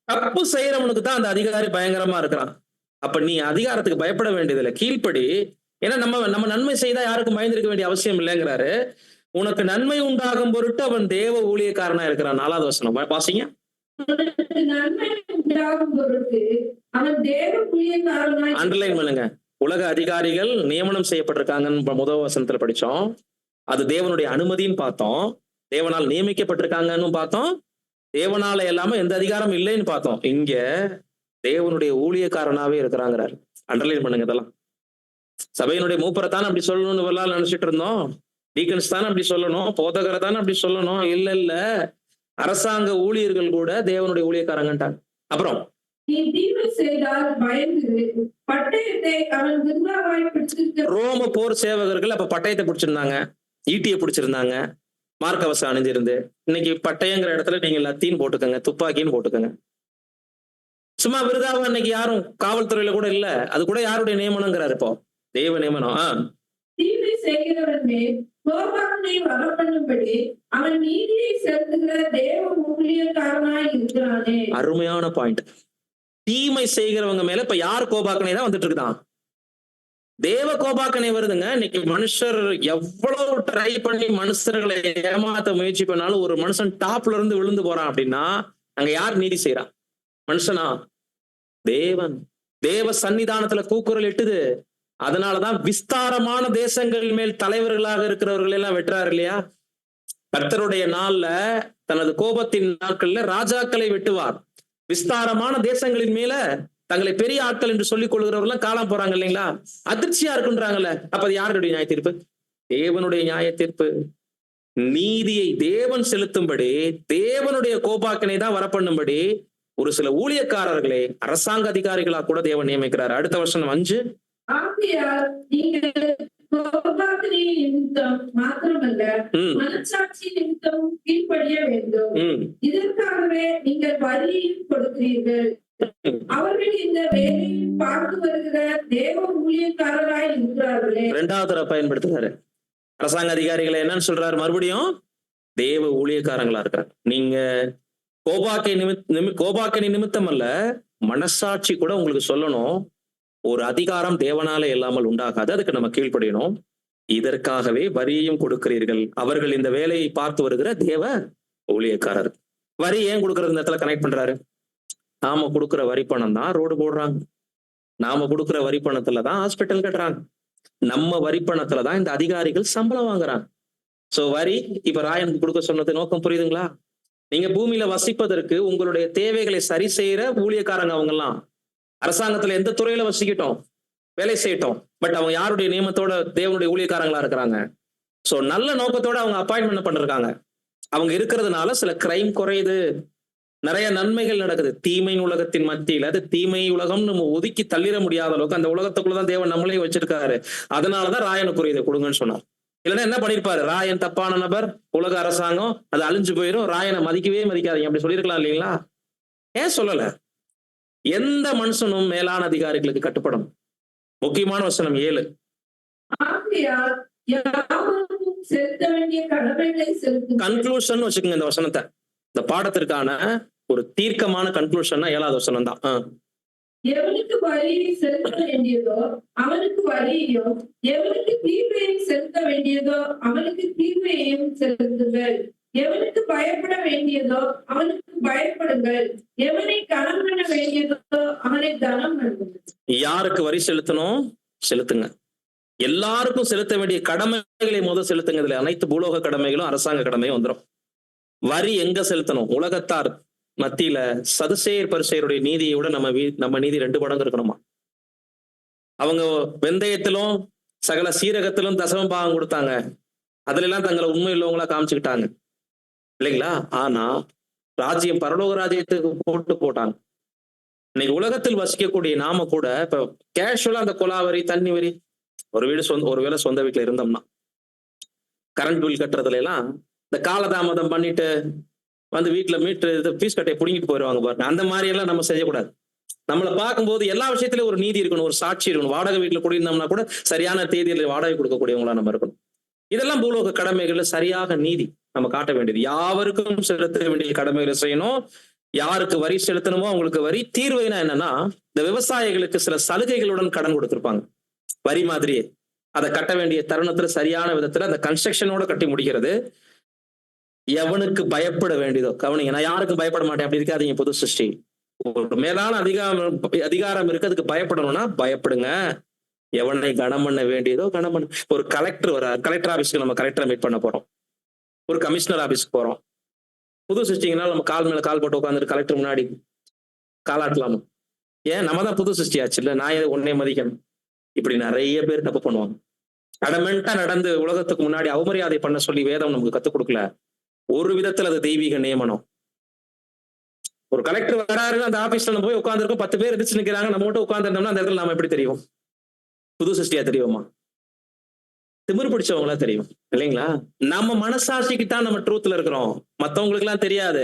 தப்பு செய்யறவனுக்கு தான் அந்த அதிகாரி பயங்கரமா இருக்கிறான். அப்ப நீ அதிகாரத்துக்கு பயப்பட வேண்டியதில்லை, கீழ்ப்படி. ஏன்னா நம்ம நன்மை செய்தா யாருக்கும் பயந்திருக்க வேண்டிய அவசியம் இல்லைங்கிறாரு. உனக்கு நன்மை உண்டாகும் பொருட்டு அவன் தேவ ஊழியக்காரனா இருக்கிறான். 4வது வசனம் வாசிங்க. அண்டர்லைன் பண்ணுங்க. உலக அதிகாரிகள் நியமனம் செய்யப்பட்டிருக்காங்கன்னு முதல் வசனத்துல படிச்சோம். அது தேவனுடைய அனுமதின்னு பார்த்தோம். தேவனால் நியமிக்கப்பட்டிருக்காங்கன்னு பார்த்தோம். தேவனால எல்லாமே எந்த அதிகாரம் இல்லைன்னு பார்த்தோம். இங்க தேவனுடைய ஊழியக்காரனாவே இருக்கிறாங்கிறாரு. அண்டர்லைன் பண்ணுங்க. இதெல்லாம் சபையினுடைய மூப்பரைத்தானே அப்படி சொல்லணும்னு நினைச்சிட்டு இருந்தோம். டீக்கன்ஸ் தானே அப்படி சொல்லணும், போதகரை தானே அப்படி சொல்லணும். இல்ல, அரசாங்க ஊழியர்கள் கூட தேவனுடைய ஊழியக்காரங்கன்ட்டாங்க. அப்புறம் ரோம போர் சேவகர்கள் அப்ப பட்டயத்தை பிடிச்சிருந்தாங்க, ஈட்டியை பிடிச்சிருந்தாங்க, மார்க்கவசம் அணிஞ்சிருந்து. இன்னைக்கு பட்டயங்கிற இடத்துல நீங்க லத்தின்னு போட்டுக்கோங்க, துப்பாக்கின்னு போட்டுக்கோங்க. சும்மா விருதாவா இன்னைக்கு யாரும் காவல்துறையில கூட இல்ல. அது கூட யாருடைய நியமனங்கிறாரு? இப்போ தேவ நியமனம். தீமை செய்கிறவனே கோபாலனை வரப்பண்ணும்படி அவன் நீதியை செலுத்துகிற தேவ ஊழியக்காரனாய் இருக்கிறானே. அருமையான பாயிண்ட். தீமை செய்கிறவங்க மேல இப்ப யார் கோபாக்கனை தான் வந்துட்டு இருக்குதான்? தேவ கோபாக்கனை வருதுங்க. இன்னைக்கு மனுஷர் எவ்வளவு ட்ரை பண்ணி மனுஷர்களை ஏமாத்த முயற்சி பண்ணாலும் ஒரு மனுஷன் டாப்ல இருந்து விழுந்து போறான் அப்படின்னா அங்க யார் நீதி செய்யறான்? மனுஷனா? தேவன். தேவ சன்னிதானத்துல கூக்குரல் இட்டுது. அதனாலதான் விஸ்தாரமான தேசங்கள் மேல் தலைவர்களாக இருக்கிறவர்கள் எல்லாம் வெட்டுறாரு இல்லையா? கர்த்தருடைய நாள்ல தனது கோபத்தின் நாட்கள்ல ராஜாக்களை வெட்டுவார். விஸ்தாரமான தேசங்களின் மேல தங்களை பெரிய ஆட்கள் என்று சொல்லிக் கொள்கிறவர்கள் காலம் போறாங்க இல்லைங்களா? அதிர்ச்சியா இருக்குன்றாங்கல்ல. அப்ப அது யாருடைய நியாய தீர்ப்பு? தேவனுடைய நியாய தீர்ப்பு. நீதியை தேவன் செலுத்தும்படி, தேவனுடைய கோபாக்கினை தான் வரப்பண்ணும்படி ஒரு சில ஊழியக்காரர்களை அரசாங்க அதிகாரிகளா கூட தேவன் நியமிக்கிறார். அடுத்த வருஷம் 5. ஆகையால் நீங்கள் கோபாக்கினை நிமித்தம் மாத்திரமல்ல மனசாட்சி நிமித்தம் கீழ்ப்படிய வேண்டும். இதற்காகவே நீங்கள் வரியையும் கொடுக்கிறீர்கள். அவர்கள் இந்த வேலையை பார்த்து வருகிற தேவ ஊழியக்காரராய் இருக்கிறார்களே. 2வது பயன்படுத்துறாரு. அரசாங்க அதிகாரிகளை என்னன்னு சொல்றாரு? மறுபடியும் தேவ ஊழியக்காரங்களா இருக்கிறார். நீங்க கோபாக்கினை நிமித்தம் அல்ல, மனசாட்சி கூட உங்களுக்கு சொல்லணும். ஒரு அதிகாரம் தேவனால இல்லாமல் உண்டாகாது, அதுக்கு நம்ம கீழ்ப்படியணும். இதற்காகவே வரியையும் கொடுக்கிறீர்கள். அவர்கள் இந்த வேலையை பார்த்து வருகிற தேவ ஊழியக்காரர். வரி ஏன் கொடுக்கறது? இந்த இடத்துல கனெக்ட் பண்றாரு. நாம கொடுக்குற வரி பணம் தான் ரோடு போடுறாங்க, நாம கொடுக்குற வரி பணத்துலதான் ஹாஸ்பிட்டல் கட்டுறாங்க, நம்ம வரி பணத்துலதான் இந்த அதிகாரிகள் சம்பளம் வாங்குறாங்க. சோ வரி இப்ப ராயனுக்கு கொடுக்க சொன்னது நோக்கம் புரியுதுங்களா? நீங்க பூமியில வசிப்பதற்கு உங்களுடைய தேவைகளை சரி செய்யற ஊழியக்காரங்க அவங்க எல்லாம். அரசாங்கத்துல எந்த துறையில வசிக்கட்டும், வேலை செய்யட்டும், பட் அவங்க யாருடைய நியமத்தோட? தேவனுடைய ஊழியக்காரங்களா இருக்கிறாங்க. சோ நல்ல நோக்கத்தோட அவங்க அப்பாயின்மெண்ட் பண்ணிருக்காங்க. அவங்க இருக்கிறதுனால சில கிரைம் குறையுது, நிறைய நன்மைகள் நடக்குது. தீமையின் உலகத்தின் மத்தியில அது தீமை உலகம் நம்ம ஒதுக்கி தள்ளிட முடியாத அளவுக்கு அந்த உலகத்துக்குள்ளதான் தேவன் நம்மளையும் வச்சிருக்காரு. அதனாலதான் ராயனுக்குரியதை கொடுங்கன்னு சொன்னார். இல்லைன்னா என்ன பண்ணிருப்பாரு? ராயன் தப்பான நபர், உலக அரசாங்கம் அது அழிஞ்சு போயிடும், ராயனை மதிக்கவே மதிக்காதீங்க அப்படி சொல்லியிருக்கலாம் இல்லைங்களா? ஏன் சொல்லல? எந்த மனுஷனும் மேலான அதிகாரிகளுக்கு கட்டுப்படும். முக்கியமான வசனம் 7. கன்க்ளூஷன் வச்சுக்கோங்க இந்த வசனத்தை. இந்த பாடத்திற்கான ஒரு தீர்க்கமான கன்க்ளூஷன்னா 7வது வசனம் தான். எவனுக்கு வரியை செலுத்த வேண்டியதோ அவனுக்கு வரியையும், எவனுக்கு தீர்வையை செலுத்த வேண்டியதோ அவனுக்கு தீர்வையையும் செலுத்துங்கள். எவனுக்கு பயப்பட வேண்டியதோ அவனுக்கு பயப்படுங்கள். எவனை கனம் பண்ண வேண்டியதோ அவனை கனம் பண்ணுங்கள். யாருக்கு வரி செலுத்தணும்? செலுத்துங்க. எல்லாருக்கும் செலுத்த வேண்டிய கடமைகளை முதல் செலுத்துங்க. இதுல அனைத்து பூலோக கடமைகளும் அரசாங்க கடமையும் வந்துடும். வரி எங்க செலுத்தணும்? உலகத்தார் மத்தியில சதுசேயர் பரிசேயருடைய நீதியை விட நம்ம நீதி 2 மடங்கு இருக்கணுமா? அவங்க வெந்தயத்திலும் சகல சீரகத்திலும் தசம பாகம் கொடுத்தாங்க. அதுல எல்லாம் தங்களை உண்மை உள்ளவங்களா காமிச்சுக்கிட்டாங்க இல்லைங்களா? ஆனா ராஜ்யம் பரலோக ராஜ்யத்துக்கு போட்டாங்க. இன்னைக்கு உலகத்தில் வசிக்கக்கூடிய நாம கூட இப்ப கேஷுவலா அந்த கொலாவரி, தண்ணி வரி, ஒருவேளை சொந்த வீட்டுல இருந்தோம்னா கரண்ட் பில் கட்டுறதுல எல்லாம் இந்த காலதாமதம் பண்ணிட்டு வந்து வீட்டுல மீட்டர் பீஸ் கட்டையை புடுங்கிட்டு போயிடுவாங்க பாருங்க. அந்த மாதிரி எல்லாம் நம்ம செய்யக்கூடாது. நம்மளை பார்க்கும்போது எல்லா விஷயத்திலும் ஒரு நீதி இருக்கணும், ஒரு சாட்சி இருக்கணும். வாடகை வீட்டுல குடியிருந்தோம்னா கூட சரியான தேதியில வாடகை கொடுக்கக்கூடியவங்களா நம்ம இருக்கணும். இதெல்லாம் பூலோக கடமைகள்ல சரியாக நீதி நம்ம காட்ட வேண்டியது. யாவருக்கும் செலுத்த வேண்டிய கடமைகளை செய்யணும். யாருக்கு வரி செலுத்தணுமோ அவங்களுக்கு வரி. தீர்வைனா என்னன்னா, இந்த விவசாயிகளுக்கு சில சலுகைகளுடன் கடன் கொடுத்திருப்பாங்க வரி மாதிரியே. அதை கட்ட வேண்டிய தருணத்துல சரியான விதத்துல அந்த கன்ஸ்ட்ரக்ஷனோட கட்டி முடிக்கிறது. எவனுக்கு பயப்பட வேண்டியதோ கவனிங்க. நான் யாருக்கும் பயப்பட மாட்டேன் அப்படி இருக்காதீங்க. புது சிருஷ்டி. ஒரு மேலான அதிகாரம் இருக்கு, அதுக்கு பயப்படணும்னா பயப்படுங்க. எவனை கனம் பண்ண வேண்டியதோ கனம் பண்ண. ஒரு கலெக்டர் வர, கலெக்டர் ஆபீஸ்க்கு நம்ம கலெக்டரை மீட் பண்ண போறோம். ஒரு கமிஷனர் ஆபீஸ்க்கு போறோம். புது சிருஷ்டிங்கனால நம்ம கால் மேல கால் போட்டு உட்காந்துட்டு கலெக்டர் முன்னாடி காலாட்டலாமா? ஏன்? நம்ம தான் புது சிருஷ்டி ஆச்சு இல்ல. நான் உன்னை மதிக்கணும். இப்படி நிறைய பேர் தப்பு பண்ணுவாங்க. அடமெண்டா நடந்து உலகத்துக்கு முன்னாடி அவமரியாதை பண்ண சொல்லி வேதம் நமக்கு கத்துக் கொடுக்கல. ஒரு விதத்துல அது தெய்வீக நியமனம். ஒரு கலெக்டர் வராரு, அந்த ஆபீஸ்ல நம்ம போய் உட்காந்துருக்கோம், 10 பேர் எதிர்த்து நிக்கிறாங்க, நம்ம மட்டும் உட்காந்துருந்தோம்னா அந்த இடத்துல நாம எப்படி தெரியும்? புது சிருஷ்டியா தெரியுமா? திமிரு பிடிச்சவங்களா தெரியும் இல்லைங்களா? நம்ம மனசாட்சிக்கு தான் நம்ம ட்ரூத்ல இருக்கிறோம், மத்தவங்களுக்கு எல்லாம் தெரியாது.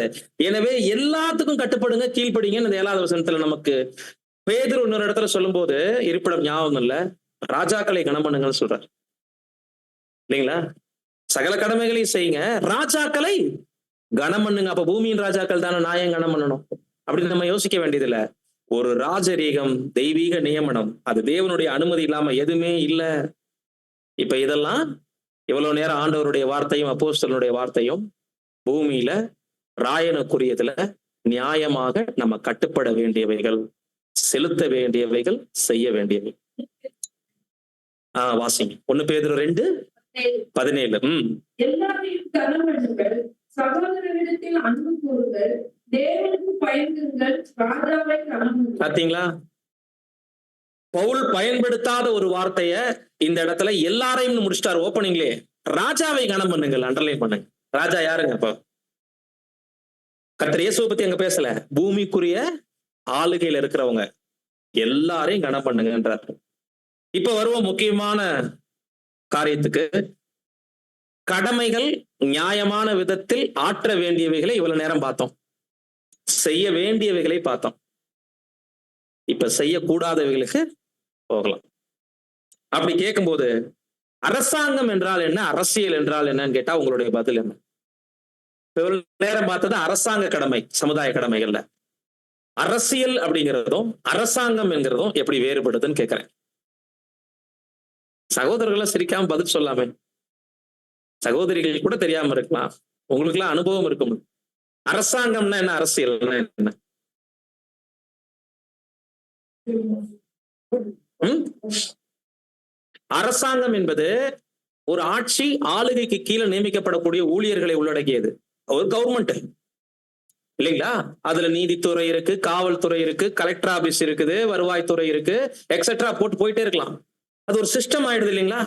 எனவே எல்லாத்துக்கும் கட்டுப்படுங்க, கீழ்ப்படிங்கன்னு இந்த 7வது வசனத்துல நமக்கு பேதுரு இன்னொரு இடத்துல சொல்லும் போது, இருப்பிடம் ஞாபகம் இல்ல, ராஜாக்களை கனம் பண்ணுங்கன்னு சொல்றாரு இல்லைங்களா? சகல கடமைகளையும் செய்யுங்க, ராஜாக்களை கனம் பண்ணுங்க. அப்ப பூமியின் ராஜாக்கள் தானே, நான் ஏன் கனம் பண்ணணும் அப்படின்னு நம்ம யோசிக்க வேண்டியதில்ல. ஒரு ராஜரீகம், தெய்வீக நியமனம், அது தேவனுடைய அனுமதி இல்லாம எதுவுமே இல்ல. இப்ப இதெல்லாம் இவ்வளவு நேரம் ஆண்டவருடைய வார்த்தையும் அப்போஸ்தலனுடைய வார்த்தையும் பூமியில ராயனுக்குரியதுல நியாயமாக நம்ம கட்டுப்பட வேண்டியவைகள், செலுத்த வேண்டியவைகள், செய்ய வேண்டியவை. வாசிங்க 1 பேதுரு 2:17. எல்லாரையும் கனம் பண்ணுங்கள், சகோதரரிடத்தில் அன்பு கூறுங்கள், தேவனுக்கு பயந்துங்கள், ராஜாவை கனம் பண்ணுங்கள். பாத்தீங்களா? பவுல் பயன்படுத்தாத ஒரு வார்த்தைய இந்த இடத்துல எல்லாரையும் முடிச்சிட்டாரு ஓப்பனிங்லே. ராஜாவை கனம் பண்ணுங்கள், அண்டர்லைன் பண்ணுங்க. ராஜா யாருங்க? அப்ப கர்த்தர் இயேசுவை பத்தி அங்க பேசல, பூமிக்குரிய ஆளுகையில இருக்கிறவங்க எல்லாரையும் கனம் பண்ணுங்கன்றார். இப்ப வருவோம் முக்கியமான காரியத்துக்கு. கடமைகள் நியாயமான விதத்தில் ஆற்ற வேண்டியவைகளை இவ்வளவு நேரம் பார்த்தோம், செய்ய வேண்டியவைகளை பார்த்தோம். இப்ப செய்யக்கூடாதவைகளுக்கு போகலாம். அப்படி கேட்கும்போது அரசாங்கம் என்றால் என்ன, அரசியல் என்றால் என்னன்னு கேட்டா உங்களுடைய பதில் என்ன? இவ்வளவு நேரம் பார்த்தது அரசாங்க கடமை, சமுதாய கடமைகள்ல. அரசியல் அப்படிங்கிறதும் அரசாங்கம் என்கிறதும் எப்படி வேறுபடுதுன்னு கேட்கிறேன். சகோதரர்களை சிரிக்காம பதில் சொல்லாமே. சகோதரிகள் கூட தெரியாம இருக்கலாம், உங்களுக்கு எல்லாம் அனுபவம் இருக்கும். அரசாங்கம்னா என்ன, அரசியல்னா என்ன? அரசாங்கம் என்பது ஒரு ஆட்சி, ஆளுகைக்கு கீழே நியமிக்கப்படக்கூடிய ஊழியர்களை உள்ளடக்கியது. ஒரு கவர்மெண்ட் இல்லைங்களா? அதுல நீதித்துறை இருக்கு, காவல்துறை இருக்கு, கலெக்டர் ஆபீஸ் இருக்குது, வருவாய்த்துறை இருக்கு, எக்ஸெட்ரா போட்டு போயிட்டே இருக்கலாம். அது ஒரு சிஸ்டம் ஆயிடுது இல்லைங்களா?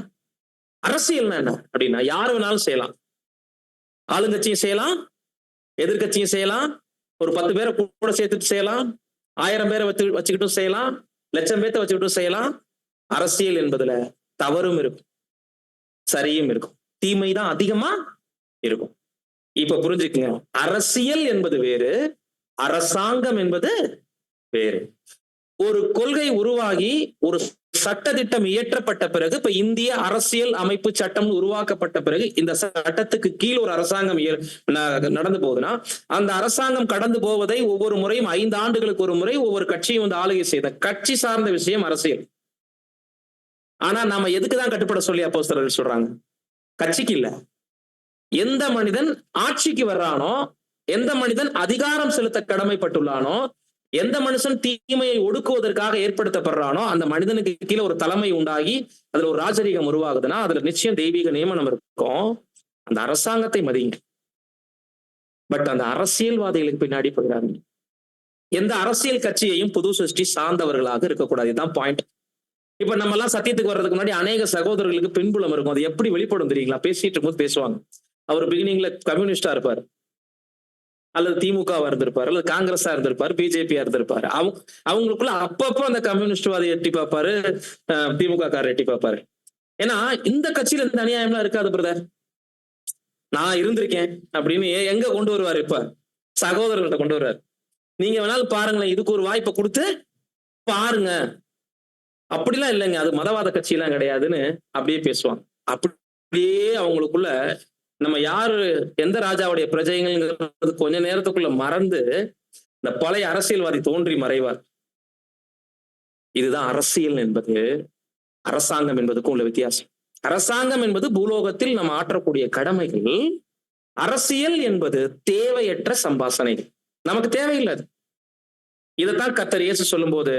அரசியல்னா என்ன அப்படின்னா, யாரு வேணாலும் செய்யலாம். ஆளுங்கட்சியும் செய்யலாம், எதிர்கட்சியும் செய்யலாம், ஒரு 10 பேரை கூட சேர்த்துட்டு செய்யலாம், 1000 பேரை வச்சுக்கிட்டும் செய்யலாம், லட்சம் பேர்த்த வச்சுக்கிட்டும் செய்யலாம். அரசியல் என்பதுல தவறும் இருக்கும், சரியும் இருக்கும், தீமைதான் அதிகமா இருக்கும். இப்ப புரிஞ்சுக்குங்க, அரசியல் என்பது வேறு, அரசாங்கம் என்பது வேறு. ஒரு கொள்கை உருவாகி ஒரு சட்டத்திட்டம் இயற்றப்பட்ட பிறகு, இப்ப இந்திய அரசியல் அமைப்பு சட்டம் உருவாக்கப்பட்ட பிறகு, இந்த சட்டத்துக்கு கீழ் ஒரு அரசாங்கம் நடந்து போகுதுன்னா, அந்த அரசாங்கம் கடந்து போவதை ஒவ்வொரு முறையும் 5 ஆண்டுகளுக்கு ஒரு முறை ஒவ்வொரு கட்சியும் வந்து ஆளுகை செய்த கட்சி சார்ந்த விஷயம் அரசியல். ஆனா நாம எதுக்குதான் கட்டுப்பட சொல்லி அப்போஸ்தலர்கள் சொல்றாங்க? கட்சிக்கு இல்ல. எந்த மனிதன் ஆட்சிக்கு வர்றானோ, எந்த மனிதன் அதிகாரம் செலுத்த கடமைப்பட்டுள்ளானோ, எந்த மனுஷன் தீமையை ஒடுக்குவதற்காக ஏற்படுத்தப்படுறானோ அந்த மனிதனுக்கு கீழே ஒரு தலைமை உண்டாகி அதுல ஒரு ராஜரீகம் உருவாகுதுன்னா அதுல நிச்சயம் தெய்வீக நியமனம் இருக்கும். அந்த அரசாங்கத்தை மதிங்க. பட் அந்த அரசியல்வாதிகளுக்கு பின்னாடி போயிடாதீங்க. எந்த அரசியல் கட்சியையும் புது சிருஷ்டி சார்ந்தவர்களாக இருக்கக்கூடாது. இதுதான் பாயிண்ட். இப்ப நம்ம எல்லாம் சத்தியத்துக்கு வர்றதுக்கு முன்னாடி அநேக சகோதரர்களுக்கு பின்புலம் இருக்கும். அது எப்படி வெளிப்படும் தெரியுங்களா? பேசிட்டு இருக்கும்போது பேசுவாங்க. அவர் பிகினிங்ல கம்யூனிஸ்டா இருப்பார், அல்லது திமுகவா இருந்திருப்பாரு, அல்லது காங்கிரஸா இருந்திருப்பாரு, பிஜேபியா இருந்திருப்பாரு. அவங்களுக்குள்ள அப்பப்போ அந்த கம்யூனிஸ்ட்வாதி எட்டி பார்ப்பாரு, திமுக காரர் எட்டி பார்ப்பாரு. ஏன்னா இந்த கட்சியில இந்த அநியாயம்லாம் இருக்காது பிரதர், நான் இருந்திருக்கேன் அப்படின்னு எங்க கொண்டு வருவாரு? இப்ப சகோதரர்கள்ட்ட கொண்டு வருவாரு. நீங்க வேணாலும் பாருங்களேன், இதுக்கு ஒரு வாய்ப்பை கொடுத்து பாருங்க. அப்படிலாம் இல்லைங்க, அது மதவாத கட்சி எல்லாம் கிடையாதுன்னு அப்படியே பேசுவாங்க. அப்படியே அவங்களுக்குள்ள நம்ம யாரு எந்த ராஜாவுடைய பிரஜைகள் கொஞ்ச நேரத்துக்குள்ள மறந்து இந்த பழைய அரசியல்வாதி தோன்றி மறைவார். இதுதான் அரசியல் என்பது அரசாங்கம் என்பதுக்கும் உள்ள வித்தியாசம். அரசாங்கம் என்பது பூலோகத்தில் நம்ம ஆற்றக்கூடிய கடமைகள். அரசியல் என்பது தேவையற்ற சம்பாசனைகள், நமக்கு தேவையில்லை. இதைத்தான் கர்த்தர் இயேசு சொல்லும் போது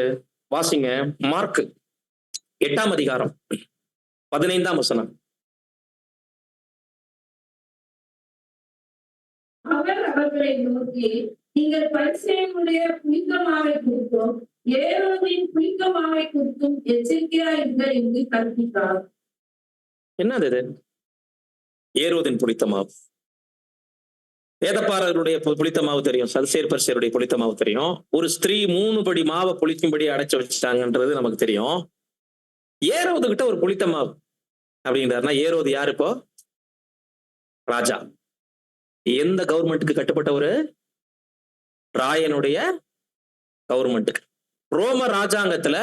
வாசிங்க, மார்க் 8ஆம் அதிகாரம் 15ஆம் வசனம். அவர் அவர்களை நோக்கி, நீங்கள் பரிசேயனுடைய புளித்தமாவை குறித்தும் ஏரோதின் புளித்தமாவை குறித்தும் எச்சரிக்கையாயிருங்கள் என்று கற்பித்தார். என்னது இது? ஏரோதின் புளித்த மாவு. வேதப்பாரர்களுடைய புளித்த மாவு தெரியும், சதுசேர் பரிசேயருடைய புளித்த மாவு தெரியும். ஒரு ஸ்திரீ 3 படி மாவை புளிக்கும்படி அடைச்சு வச்சுட்டாங்கன்றது நமக்கு தெரியும். ஏரோது கிட்ட ஒரு புளித்த மாவு அப்படின்றாருன்னா, ஏரோது யாரு? இப்போ ராஜா. எந்த கவர்மெண்ட்டுக்கு கட்டுப்பட்ட ஒரு ராயனுடைய கவர்மெண்ட்டுக்கு. ரோம ராஜாங்கத்துல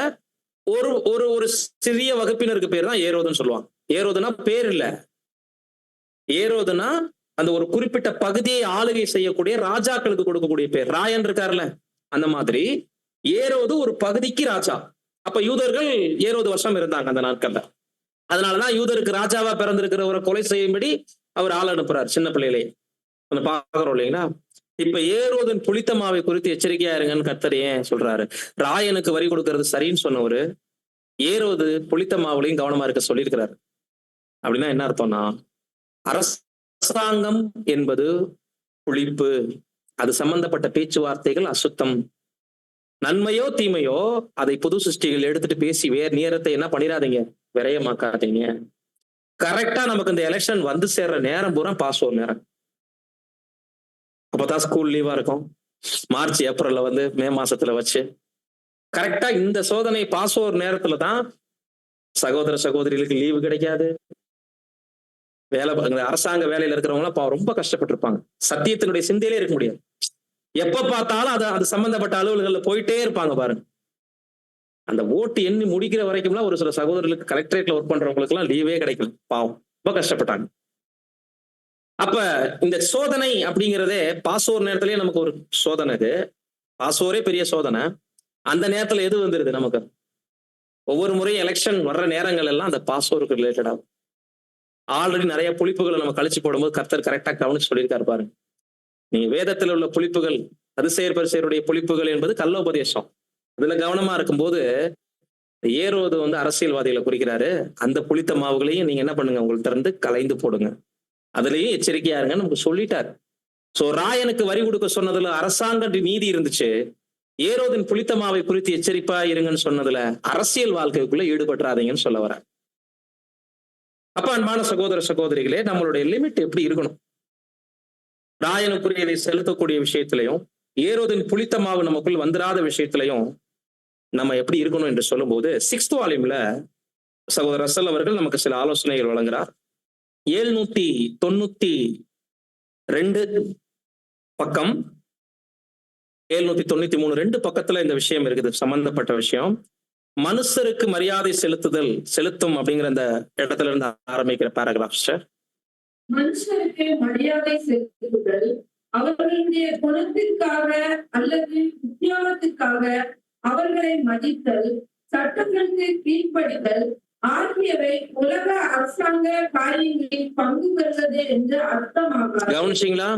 ஒரு ஒரு ஒரு சிறிய வகுப்பினருக்கு பேர் தான் ஏரோதுன்னு சொல்லுவாங்க. ஏரோதுனா பேர் இல்ல, ஏரோதுனா அந்த ஒரு குறிப்பிட்ட பகுதியை ஆளுகை செய்யக்கூடிய ராஜாக்களுக்கு கொடுக்கக்கூடிய பேர். ராயன் இருக்காருல்ல, அந்த மாதிரி ஏரோது ஒரு பகுதிக்கு ராஜா. அப்ப யூதர்கள் ஏரோது வருஷம் இருந்தாங்க அந்த நாட்கள்ல. அதனாலதான் யூதருக்கு ராஜாவா பிறந்திருக்கிறவரை கொலை செய்யும்படி அவர் ஆள் அனுப்புறாரு சின்ன பிள்ளையிலே. பாக்குறோம் இல்லைங்களா? இப்ப ஏரோதின் புளித்த மாவை குறித்து எச்சரிக்கையா இருங்கன்னு கர்த்தர் ஏன் சொல்றாரு? ராயனுக்கு வரி கொடுக்கறது சரின்னு சொன்னவரு ஏரோது புளித்த மாவுலையும் கவனமா இருக்க சொல்லியிருக்கிறாரு. அப்படின்னா என்ன அர்த்தம்னா, அரசாங்கம் என்பது புளிப்பு, அது சம்பந்தப்பட்ட பேச்சுவார்த்தைகள் அசுத்தம். நன்மையோ தீமையோ அதை புது சிருஷ்டிகள் எடுத்துட்டு பேசி வேற நேரத்தை என்ன பண்ணிடாதீங்க, விரயமாக்காதீங்க. கரெக்டா நமக்கு இந்த எலெக்ஷன் வந்து சேர்ற நேரம் பூரா பாஸ்வேர்ட் நேரம். அப்பதான் ஸ்கூல் லீவா இருக்கும். மார்ச் ஏப்ரல்ல வந்து மே மாசத்துல வச்சு கரெக்டா இந்த சோதனை பாஸ்வேர்ட் நேரத்துல தான் சகோதர சகோதரிகளுக்கு லீவு கிடைக்காது. வேலை அரசாங்க வேலையில இருக்கிறவங்க ரொம்ப கஷ்டப்பட்டு இருப்பாங்க. சத்தியத்தினுடைய சிந்தையிலே இருக்க முடியாது. எப்ப பார்த்தாலும் அது சம்பந்தப்பட்ட அலுவலகங்கள்ல போயிட்டே இருப்பாங்க பாருங்க. அந்த ஓட்டு எண்ணி முடிக்கிற வரைக்கும்லாம் ஒரு சில சகோதரர்களுக்கு கலெக்டரேட்ல ஒர்க் பண்றவங்களுக்கு எல்லாம் லீவே கிடைக்கல. பாவம், ரொம்ப கஷ்டப்பட்டாங்க. அப்ப இந்த சோதனை அப்படிங்கிறதே பாஸ்வேர்ட் நேரத்திலேயே நமக்கு ஒரு சோதனை. இது பாஸ்வேர்டே பெரிய சோதனை. அந்த நேரத்துல எது வந்துருது நமக்கு? ஒவ்வொரு முறையும் எலெக்ஷன் வர்ற நேரங்கள் எல்லாம் அந்த பாஸ்வேர்டுக்கு ரிலேட்டட் ஆகும். ஆல்ரெடி நிறைய புளிப்புகளை நம்ம கழிச்சு போடும்போது கர்த்தர் கரெக்டா கவனிச்சு சொல்லியிருக்காரு பாருங்க. நீங்க வேதத்தில் உள்ள புளிப்புகள், சதுசேர் பரிசேயருடைய புளிப்புகள் என்பது கள்ளோபதேசம். இதுல கவனமா இருக்கும்போது ஏரோது வந்து அரசியல்வாதிகளை குறிக்கிறாரு. அந்த புளித்த மாவுகளையும் நீங்க என்ன பண்ணுங்க, உங்கள்ட்ட இருந்து கலைந்து போடுங்க, அதுலயும் எச்சரிக்கையா இருங்க நமக்கு சொல்லிட்டாரு. சோ ராயனுக்கு வரி கொடுக்க சொன்னதுல அரசாங்க நீதி இருந்துச்சு. ஏரோதின் புளித்த மாவை குறித்து எச்சரிப்பா இருங்கன்னு சொன்னதுல அரசியல் வாழ்க்கைக்குள்ள ஈடுபட்டுறாதீங்கன்னு சொல்ல வர. அப்ப அன்பான சகோதர சகோதரிகளே, நம்மளுடைய லிமிட் எப்படி இருக்கணும்? ராயனுக்குரியதை செலுத்தக்கூடிய விஷயத்திலையும் ஏரோதின் புளித்த மாவு நமக்குள் வந்துடாத விஷயத்திலையும் நம்ம எப்படி இருக்கணும் என்று சொல்லும் போது 6th வால்யூம்ல சகோதரர் ரசல் அவர்கள் நமக்கு சில ஆலோசனைகள் வழங்குகிறார். 792 பக்கம், 793 2 பக்கத்துல இந்த விஷயம் இருக்குது, சம்பந்தப்பட்ட விஷயம். மனுஷருக்கு மரியாதை செலுத்தும் அப்படிங்கிற அந்த இடத்துல இருந்து ஆரம்பிக்கிற பேராகிராஃப். மனுஷருக்கு மரியாதை செலுத்துதல், அவர்களுடைய குணத்திற்காக அல்லது உத்தியோகத்திற்காக அவர்களை மதித்தல், சட்டங்களுக்கு கீழ்ப்படிதல் ஆகியவை உலக அரசாங்க காரியங்களில் பங்கு பெறுவது என்று அர்த்தமாகாது. கவனிச்சீங்களா?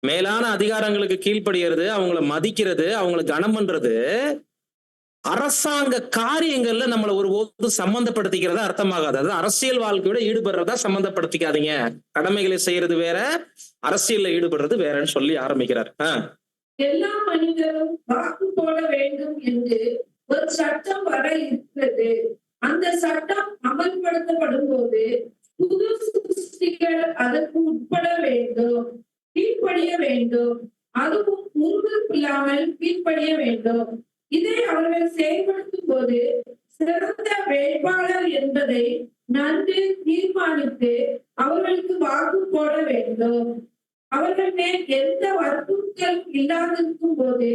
மேலான அதிகாரங்களுக்கு கீழ்ப்படுகிறது, அவங்கள மதிக்கிறது, அவங்கள கனம் பண்றது அரசாங்க காரியங்கள்ல நம்மளை ஒருபோது சம்பந்தப்படுத்திக்கிறதா அர்த்தமாகாது. அதாவது அரசியல் வாழ்க்கையோட ஈடுபடுறதா சம்பந்தப்படுத்திக்காதீங்க. கடமைகளை செய்யறது வேற, அரசியல்ல ஈடுபடுறது வேறன்னு சொல்லி ஆரம்பிக்கிறார். எல்லா மனிதரும் வாக்கு போட வேண்டும் என்று ஒரு சட்டம் வர இருக்கிறது. அந்த சட்டம் அமல்படுத்தப்படும் போது புது சிருஷ்டிகள் அதற்கு உட்பட வேண்டும், கீழ்ப்படிய வேண்டும். அதுவும் முறுமுறுப்பில்லாமல் கீழ்ப்படிய வேண்டும். இதை அவர்கள் செயல்படுத்தும் போது சிறந்த வேட்பாளர் என்பதை நன்கு தீர்மானித்து அவர்களுக்கு வாக்கு போட வேண்டும். அவர்கள் மேல் எந்த வற்புறுத்தல் இல்லாதிருக்கும் போது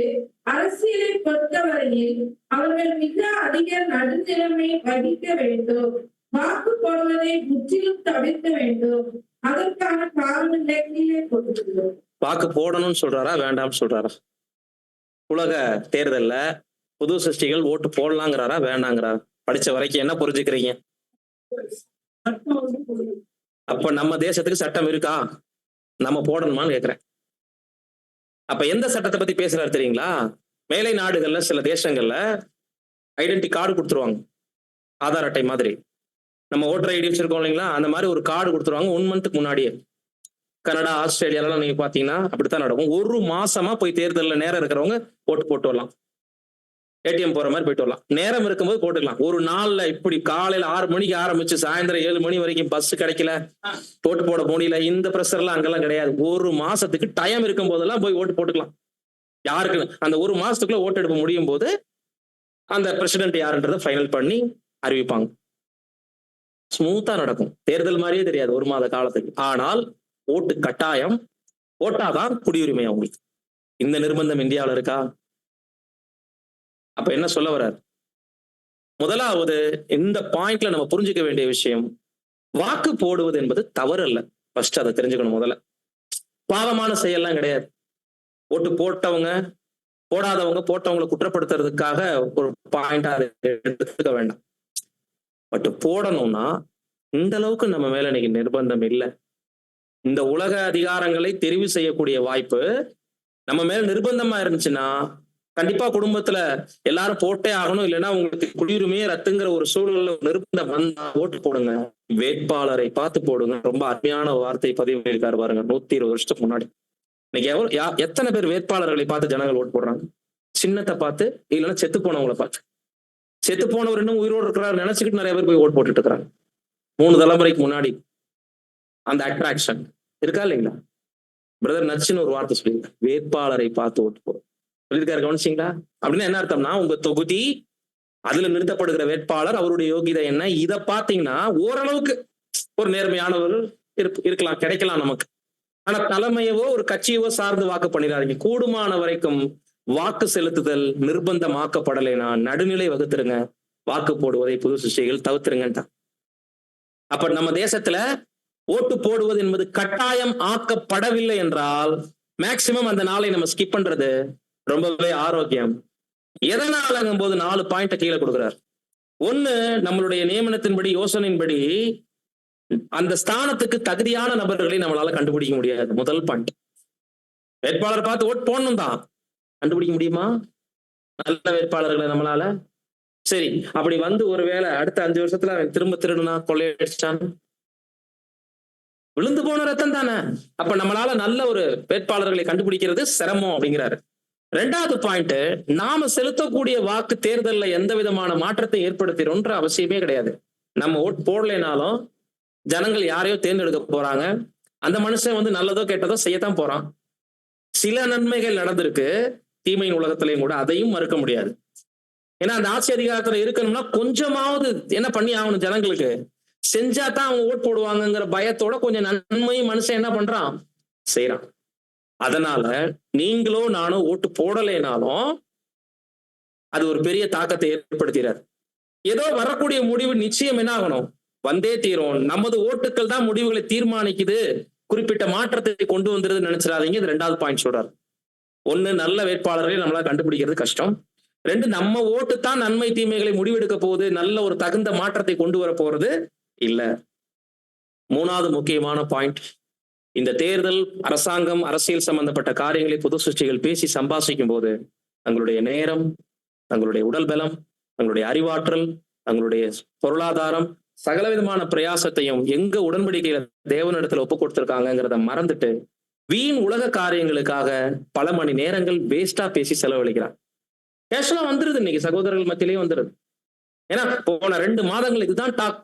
அரசியலை பொறுத்தவரையில் அவர்கள் மிக அதிக நடுநிலைமை வகிக்க வேண்டும். வாக்கு போடுவதை முற்றிலும் தவிர்க்க வேண்டும். அதற்கான காரணங்களை கீழே கொடுக்கிறோம். வாக்கு போடணும்னு சொல்றாரா, வேண்டாம்னு சொல்றாரா? உலக தேர்தல்ல புது சிருஷ்டிகள் ஓட்டு போடலாங்கிறாரா, வேண்டாங்கிறாரா? படிச்ச வரைக்கும் என்ன புரிஞ்சுக்கிறீங்க? அப்ப நம்ம தேசத்துக்கு சட்டம் இருக்கா? நம்ம போடணுமான்னு கேக்குறேன். அப்ப எந்த சட்டத்தை பத்தி பேசுறாரு தெரியுங்களா? மேலை நாடுகள்ல சில தேசங்கள்ல ஐடென்டி கார்டு கொடுத்துருவாங்க, ஆதார் அட்டை மாதிரி. நம்ம ஓட்டர் ஐடி வச்சிருக்கோம் இல்லைங்களா, அந்த மாதிரி ஒரு கார்டு கொடுத்துருவாங்க 1 மந்த்துக்கு முன்னாடியே. கனடா, ஆஸ்திரேலியாலாம் நீங்க பாத்தீங்கன்னா அப்படித்தான் நடக்கும். 1 மாசமா போய் தேர்தலில் நேரம் இருக்கிறவங்க ஓட்டு போட்டு வரலாம். ஏடிஎம் போற மாதிரி போயிட்டு வரலாம். நேரம் இருக்கும்போது போட்டுக்கலாம். ஒரு நாள்ல இப்படி காலையில 6 மணிக்கு ஆரம்பிச்சு சாயந்தரம் 7 மணி வரைக்கும் பஸ் கிடைக்கல, ஓட்டு போட முடியல, இந்த பிரஷர் எல்லாம் அங்கெல்லாம் கிடையாது. 1 மாசத்துக்கு டைம் இருக்கும் போதெல்லாம் போய் ஓட்டு போட்டுக்கலாம். யாருக்கு அந்த 1 மாசத்துக்குள்ள ஓட்டு எடுக்க முடியும் போது அந்த பிரசிடென்ட் யாருன்றதை ஃபைனல் பண்ணி அறிவிப்பாங்க. ஸ்மூத்தா நடக்கும். தேர்தல் மாதிரியே தெரியாது 1 மாத காலத்துக்கு. ஆனால் ஓட்டு கட்டாயம். ஓட்டாதான் குடியுரிமை அவங்களுக்கு. இந்த நிர்பந்தம் இந்தியாவில் இருக்கா? அப்ப என்ன சொல்ல வர்றார்? முதலாவது இந்த பாயிண்ட்ல நம்ம புரிஞ்சுக்க வேண்டிய விஷயம், வாக்கு போடுவது என்பது தவறு அல்ல. ஃபர்ஸ்ட் அதை தெரிஞ்சுக்கணும். முதல்ல பாவமான செயல்லாம் கிடையாது. ஓட்டு போட்டவங்க போடாதவங்க போட்டவங்களை குற்றப்படுத்துறதுக்காக ஒரு பாயிண்டா அதை எடுத்துக்க வேண்டாம். பட் போடணும்னா இந்த அளவுக்கு நம்ம மேல இன்னைக்கு நிர்பந்தம் இல்லை. இந்த உலக அதிகாரங்களை தெரிவு செய்யக்கூடிய வாய்ப்பு நம்ம மேல நிர்பந்தமா இருந்துச்சுன்னா கண்டிப்பா குடும்பத்துல எல்லாரும் போட்டே ஆகணும், இல்லைன்னா உங்களுக்கு குடியுரிமையே ரத்துங்கிற ஒரு சூழல்ல நிர்பந்தம் வந்தா ஓட்டு போடுங்க. வேட்பாளரை பார்த்து போடுங்க. ரொம்ப அருமையான வார்த்தை பதிவு பண்ணியிருக்காரு பாருங்க. 120 வருஷத்துக்கு முன்னாடி. இன்னைக்கு எத்தனை பேர் வேட்பாளர்களை பார்த்து ஜனங்கள் ஓட்டு போடுறாங்க? சின்னத்தை பார்த்து, இல்லைன்னா செத்து போனவங்களை பார்த்து. செத்து போனவர் இன்னும் உயிரோடு இருக்கிறார் நினைச்சுக்கிட்டு நிறைய பேர் போய் ஓட்டு போட்டுட்டு இருக்கிறாங்க. 3 தலைமுறைக்கு முன்னாடி அந்த அட்ராக்ஷன் இருக்கா இல்லைங்களா? பிரதர் நச்சுன்னு ஒரு வார்த்தை சொல்லியிருக்காரு, வேட்பாளரை பார்த்து ஓட்டு போடும் சொல்லியிருக்காரு. கவனிச்சிங்களா? அப்படின்னா என்ன அர்த்தம்னா, உங்க தொகுதி, அதுல நிறுத்தப்படுகிற வேட்பாளர், அவருடைய யோகிதை என்ன, இதை பார்த்தீங்கன்னா ஓரளவுக்கு ஒரு நேர்மையானவர் இருக்கலாம், கிடைக்கலாம் நமக்கு. ஆனா தலைமையவோ ஒரு கட்சியவோ சார்ந்து வாக்கு பண்ணிடாதீங்க. கூடுமான வரைக்கும் வாக்கு செலுத்துதல் நிர்பந்தமாக்கப்படலைனா நடுநிலை வகுத்துருங்க. வாக்கு போடுவதை புது சிருஷ்டிகள் தவிர்த்துருங்க. அப்ப நம்ம தேசத்துல ஓட்டு போடுவது என்பது கட்டாயம் ஆக்கப்படவில்லை என்றால் மேக்சிமம் அந்த நாளை நம்ம ஸ்கிப் பண்றது ரொம்பவே ஆரோக்கியம். எதனாலங்கும் போது 4 பாயிண்ட கீழே கொடுக்கிறார். 1, நம்மளுடைய நியமனத்தின்படி, யோசனையின்படி அந்த ஸ்தானத்துக்கு தகுதியான நபர்களை நம்மளால கண்டுபிடிக்க முடியாது. முதல் பாயிண்ட். வேட்பாளர் பார்த்து ஓட்டு போடணும் தான், கண்டுபிடிக்க முடியுமா நல்ல வேட்பாளர்களை நம்மளால? சரி, அப்படி வந்து ஒருவேளை அடுத்த 5 வருஷத்துல அவன் திரும்ப திருடுனா, கொள்ளையடிச்சான், விழுந்து போன ரத்தம் தானே. அப்ப நம்மளால நல்ல ஒரு வேட்பாளர்களை கண்டுபிடிக்கிறது சிரமம் அப்படிங்கிறாரு. 2வது பாயிண்ட், நாம செலுத்தக்கூடிய வாக்கு தேர்தல்ல எந்த விதமான மாற்றத்தை ஏற்படுத்திடும்ன்ற அவசியமே கிடையாது. நம்ம ஓட்டு போடலைனாலும் ஜனங்கள் யாரையோ தேர்ந்தெடுக்க போறாங்க. அந்த மனுஷன் வந்து நல்லதோ கெட்டதோ செய்யத்தான் போறான். சில நன்மைகள் நடந்திருக்கு தீமையின் உலகத்திலையும் கூட, அதையும் மறுக்க முடியாது. ஏன்னா அந்த ஆட்சி அதிகாரத்துல இருக்கணும்னா கொஞ்சமாவது என்ன பண்ணி ஆகணும், ஜனங்களுக்கு செஞ்சா தான் அவங்க ஓட்டு போடுவாங்கங்கிற பயத்தோட கொஞ்சம் நன்மையும் மனுஷன் என்ன பண்றான், செய்யறான். அதனால நீங்களோ நானோ ஓட்டு போடலைனாலும் அது ஒரு பெரிய தாக்கத்தை ஏற்படுத்துகிறார். ஏதோ வரக்கூடிய முடிவு நிச்சயம் என்ன ஆகணும், வந்தே தீரும். நமது ஓட்டுக்கள் தான் முடிவுகளை தீர்மானிக்குது, குறிப்பிட்ட மாற்றத்தை கொண்டு வந்துருது நினைச்சிடாதீங்க. இது 2வது பாயிண்ட் சொல்றாரு. 1, நல்ல வேட்பாளர்களை நம்மளால கண்டுபிடிக்கிறது கஷ்டம். 2, நம்ம ஓட்டு தான் நன்மை தீமைகளை முடிவெடுக்க போகுது, நல்ல ஒரு தகுந்த மாற்றத்தை கொண்டு வர போறது இல்ல. 3வது முக்கியமான பாயிண்ட், இந்த தேர்தல், அரசாங்கம், அரசியல் சம்பந்தப்பட்ட காரியங்களை புது சிருஷ்டிகள் பேசி சம்பாஷிக்கும் போது தங்களுடைய நேரம், தங்களுடைய உடல் பலம், தங்களுடைய அறிவாற்றல், தங்களுடைய பொருளாதாரம், சகலவிதமான பிரயாசத்தையும் எங்க உடன்படிக்கையில தேவனிடத்துல ஒப்பு கொடுத்திருக்காங்கிறத மறந்துட்டு வீண் உலக காரியங்களுக்காக பல மணி நேரங்கள் வேஸ்டா பேசி செலவழிக்கிறார். கேஷுவலா வந்துருது, இன்னைக்கு சகோதரர்கள் மத்தியிலேயே வந்துருது. ஏன்னா போன 2 மாதங்கள் இதுதான் டாக்.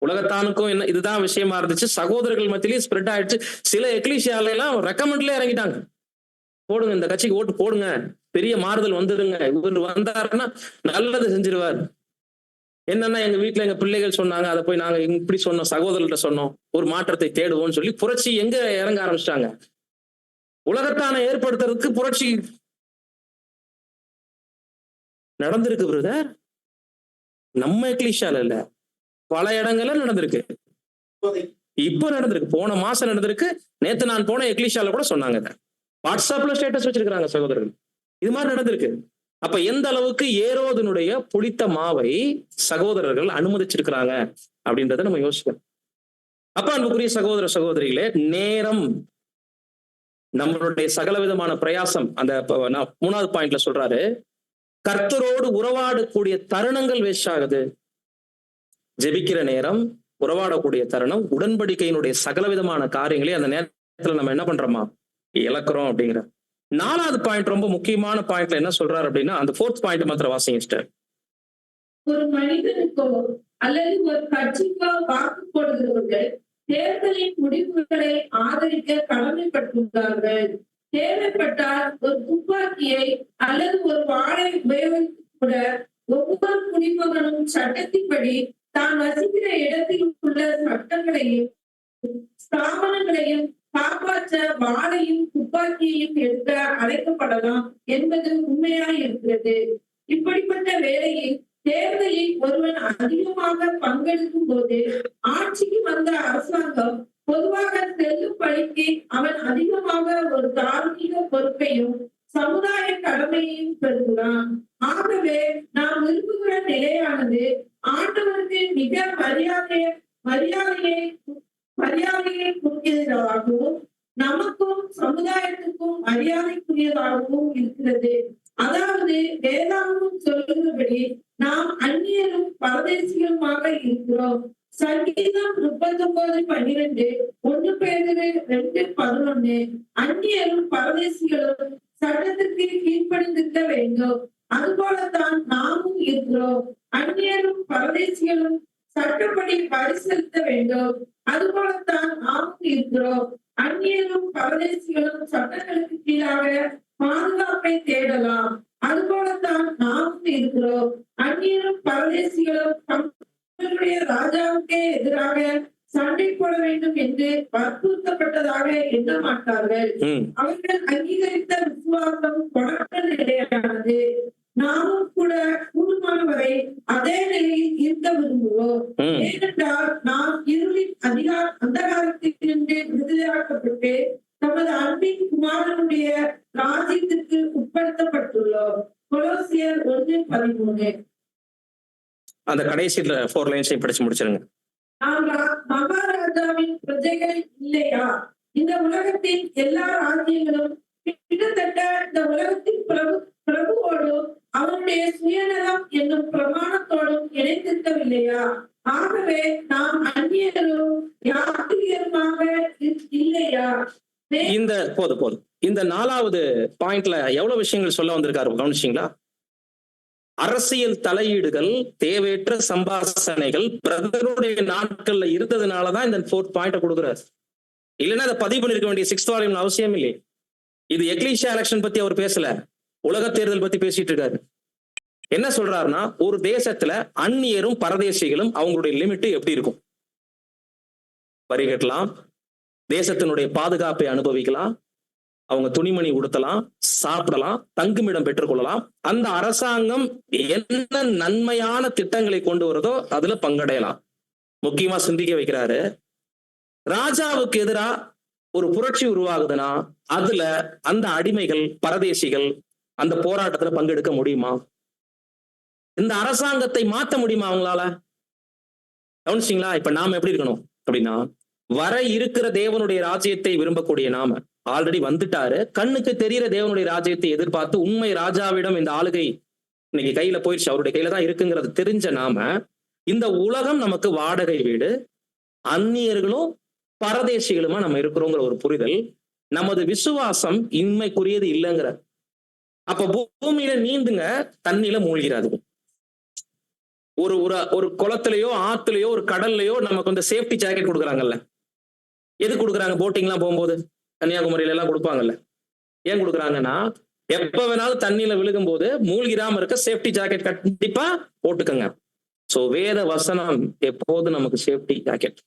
உலகத்தானுக்கும் என்ன இதுதான் விஷயமா இருந்துச்சு. சகோதரர்கள் மத்தியிலேயே ஸ்ப்ரெட் ஆயிடுச்சு. சில எக்லீசியால எல்லாம் ரெக்கமெண்ட்ல இறங்கிட்டாங்க. போடுங்க, இந்த கட்சிக்கு ஓட்டு போடுங்க, பெரிய மாறுதல் வந்துருங்க, இவர் வந்தாருன்னா நல்லது செஞ்சிருவார். என்னன்னா எங்க வீட்டுல எங்க பிள்ளைகள் சொன்னாங்க, அதை போய் நாங்க இப்படி சொன்னோம், சகோதரர்கிட்ட சொன்னோம், ஒரு மாற்றத்தை தேடுவோம்னு சொல்லி புரட்சி எங்க இறங்க ஆரம்பிச்சிட்டாங்க. உலகத்தான ஏற்படுத்துறதுக்கு புரட்சி நடந்திருக்கு பிரதர். நம்ம எக்லீஷால இல்ல, பல இடங்கள்ல நடந்திருக்கு. இப்ப நடந்திருக்கு, போன மாசம் நடந்திருக்கு. நேத்து நான் போன எக்லீஷால கூட சொன்னாங்க, வாட்ஸ்அப்ல ஸ்டேட்டஸ் வச்சிருக்காங்க சகோதரர்கள். இது மாதிரி நடந்திருக்கு. அப்ப எந்த அளவுக்கு ஏரோதனுடைய புளித்த மாவை சகோதரர்கள் அனுமதிச்சிருக்கிறாங்க அப்படின்றத நம்ம யோசிக்கணும். அப்ப அன்புக்குரிய சகோதர சகோதரிகளே, நேரம் நம்மளுடைய சகல விதமான பிரயாசம். அந்த 3வது பாயிண்ட்ல சொல்றாரு, கர்த்தரோடு உறவாடக்கூடிய தருணங்கள் வேஸ்ட் ஆகுது. ஜெபிக்கிற நேரம், உறவாடக்கூடிய தருணம், உடன்படிக்கையினுடைய சகலவிதமான காரியங்களே அந்த நேரத்துல நம்ம என்ன பண்றோமா இழக்கிறோம் அப்படிங்கிற 4வது பாயிண்ட் ரொம்ப முக்கியமான பாயிண்ட்ல என்ன சொல்றாரு அப்படின்னா, அந்த 4th பாயிண்ட் மாத்திரம் வாசிங்க. ஒரு மனிதனுக்கோ அல்லது ஒரு கட்சிக்கோ வாக்கு போடுகிறவர்கள் தேர்தலின் முடிவுகளை ஆதரிக்க கடமைப்பட்டுள்ளார்கள். தேவைப்பட்டால் ஒரு துப்பாக்கியை அல்லது ஒரு வாளை உபயோகித்து கூட ஒவ்வொரு குடிமகனும் சட்டத்தின்படி தான் வசிக்கிற இடத்தில் உள்ள சட்டங்களையும் ஸ்தாபனங்களையும் காப்பாற்ற வாளையும் துப்பாக்கியையும் எடுக்க அழைக்கப்படலாம் என்பது உண்மையாய் இருக்கிறது. இப்படிப்பட்ட வேளையில் தேர்தலில் ஒருவன் அதிகமாக பங்கெடுக்கும் போது ஆட்சிக்கு வந்த அரசாங்கம் பொதுவாக செல்லும் பணிக்கு அவன் அதிகமாக ஒரு தார்மீக பொறுப்பையும் சமுதாய கடமையையும் பெறுகிறான். ஆகவே நாம் விரும்புகிற நிலையானது ஆண்டவருக்கு மிக மரியாதையை குறிக்கிறதாகவும் நமக்கும் சமுதாயத்துக்கும் மரியாதைக்குரியதாகவும் இருக்கிறது. அதாவது வேதாகமம் சொல்லுகிறபடி நாம் அந்நியரும் பரதேசிகளுமாக இருக்கிறோம். சங்கீதம் 39:12, 1 பேதுரு 2:11. அந்நியரும் பரதேசிகளும் சட்டத்திற்கு கீழ்ப்படிந்திருக்க வேண்டும். அதுபோலத்தான் நாமும் இருக்கிறோம். அந்நியரும் பரதேசிகளும் சட்டப்படி வரி செலுத்த வேண்டும். அதுபோலத்தான் நாமும் இருக்கிறோம். அந்நியரும் பரதேசிகளும் சட்டங்களுக்கு கீழாக பாதுகாப்பை தேடலாம். அதுபோலத்தான் நாமும் இருக்கிறோம். அந்நியரும் பரதேசிகளும் தங்களுடைய ராஜாவுக்கே எதிராக சண்டை போட வேண்டும் என்று வற்புறுத்தப்பட்டதாக எண்ண மாட்டார்கள். அவர்கள் அங்கீகரித்த விசுவாசம் தொடக்க நிலையானது. நாமும் கூட கூடுமானவரை அதே நிலையில் இருக்க விரும்புவோம். ஏனென்றால் நாம் இருளின் அந்தகாரத்திலிருந்து விடுதலையாக்கப்பட்டு நமது அன்பின் குமாரனுடைய ராஜ்யத்திற்கு உட்படுத்தப்பட்டுள்ளோம். கொலோசியர் 1:13. அந்த கடைசி 4 லைன்ஸை படிச்சு முடிச்சிருங்க. மகாராஜாவின் பிரஜைகள் இல்லையா? இந்த உலகத்தின் எல்லா ராஜ்யங்களும் கிட்டத்தட்ட இந்த உலகத்தின் பிரபுவோடும் அவனுடைய சுயநலம் என்னும் பிரமாணத்தோடும் இணைந்திருக்கவில்லையா? ஆகவே நாம் அந்நியரும் யாத்திரியருமாக இல்லையா? இந்த போதும் இந்த 4வது பாயிண்ட்ல எவ்வளவு விஷயங்கள் சொல்ல வந்திருக்காரு கவனிச்சீங்களா? அரசியல் தலையீடுகள், தேவையற்ற சம்பாஷணைகள் பிரதருடைய நாட்கள்ல இருந்ததுனாலதான் இந்த 4th பாயிண்ட கொடுக்குறாரு. இல்லைன்னா அதை பதிவு பண்ணிருக்க வேண்டிய 6th வால்யூம் அவசியம் இல்லை. இது எக்லீசியா எலெக்ஷன் பத்தி அவர் பேசல, உலக தேர்தல் பத்தி பேசிட்டு இருக்காரு. என்ன சொல்றாருன்னா, ஒரு தேசத்துல அந்நியரும் பரதேசிகளும் அவங்களுடைய லிமிட் எப்படி இருக்கும்? வரி கட்டலாம், தேசத்தினுடைய பாதுகாப்பை அனுபவிக்கலாம், அவங்க துணிமணி உடுத்தலாம், சாப்பிடலாம், தங்குமிடம் பெற்றுக்கொள்ளலாம். அந்த அரசாங்கம் என்ன நன்மையான திட்டங்களை கொண்டு வருதோ அதுல பங்கடையலாம். முக்கியமா சிந்திக்க வைக்கிறாரு, ராஜாவுக்கு எதிரா ஒரு புரட்சி உருவாகுதுன்னா அதுல அந்த அடிமைகள், பரதேசிகள் அந்த போராட்டத்துல பங்கெடுக்க முடியுமா? இந்த அரசாங்கத்தை மாற்ற முடியுமா அவங்களால? கவனிச்சிங்களா? இப்ப நாம எப்படி இருக்கணும் அப்படின்னா, வர இருக்கிற தேவனுடைய ராஜ்யத்தை விரும்பக்கூடிய நாம, ஆல்ரெடி வந்துட்டாரு, கண்ணுக்கு தெரிகிற தேவனுடைய ராஜ்யத்தை எதிர்பார்த்து உண்மை ராஜாவிடம் இந்த ஆளுகை இன்னைக்கு கையில போயிடுச்சு, அவருடைய கையில தான் இருக்குங்கிறது தெரிஞ்ச நாம, இந்த உலகம் நமக்கு வாடகை வீடு, அந்நியர்களும் பரதேசிகளுமா நம்ம இருக்கிறோங்கிற ஒரு புரிதல், நமது விசுவாசம் இன்மைக்குரியது இல்லைங்கிற. அப்ப பூமியில நீந்துங்க, தண்ணியில மூழ்கிறாது. ஒரு ஒரு குளத்திலேயோ ஆத்துலயோ ஒரு கடல்லையோ நமக்கு வந்து சேஃப்டி ஜாக்கெட் கொடுக்குறாங்கல்ல. எது கொடுக்குறாங்க? போட்டிங் எல்லாம் போகும்போது கன்னியாகுமரியில எல்லாம் கொடுப்பாங்கல்ல. ஏன் கொடுக்குறாங்கன்னா, எப்ப வேணாலும் தண்ணியில விழுகும் போது மூழ்கிராம இருக்க சேஃப்டி ஜாக்கெட் கண்டிப்பா போட்டுக்கங்க. சோ வேத வசனம் எப்போது நமக்கு சேஃப்டி ஜாக்கெட்.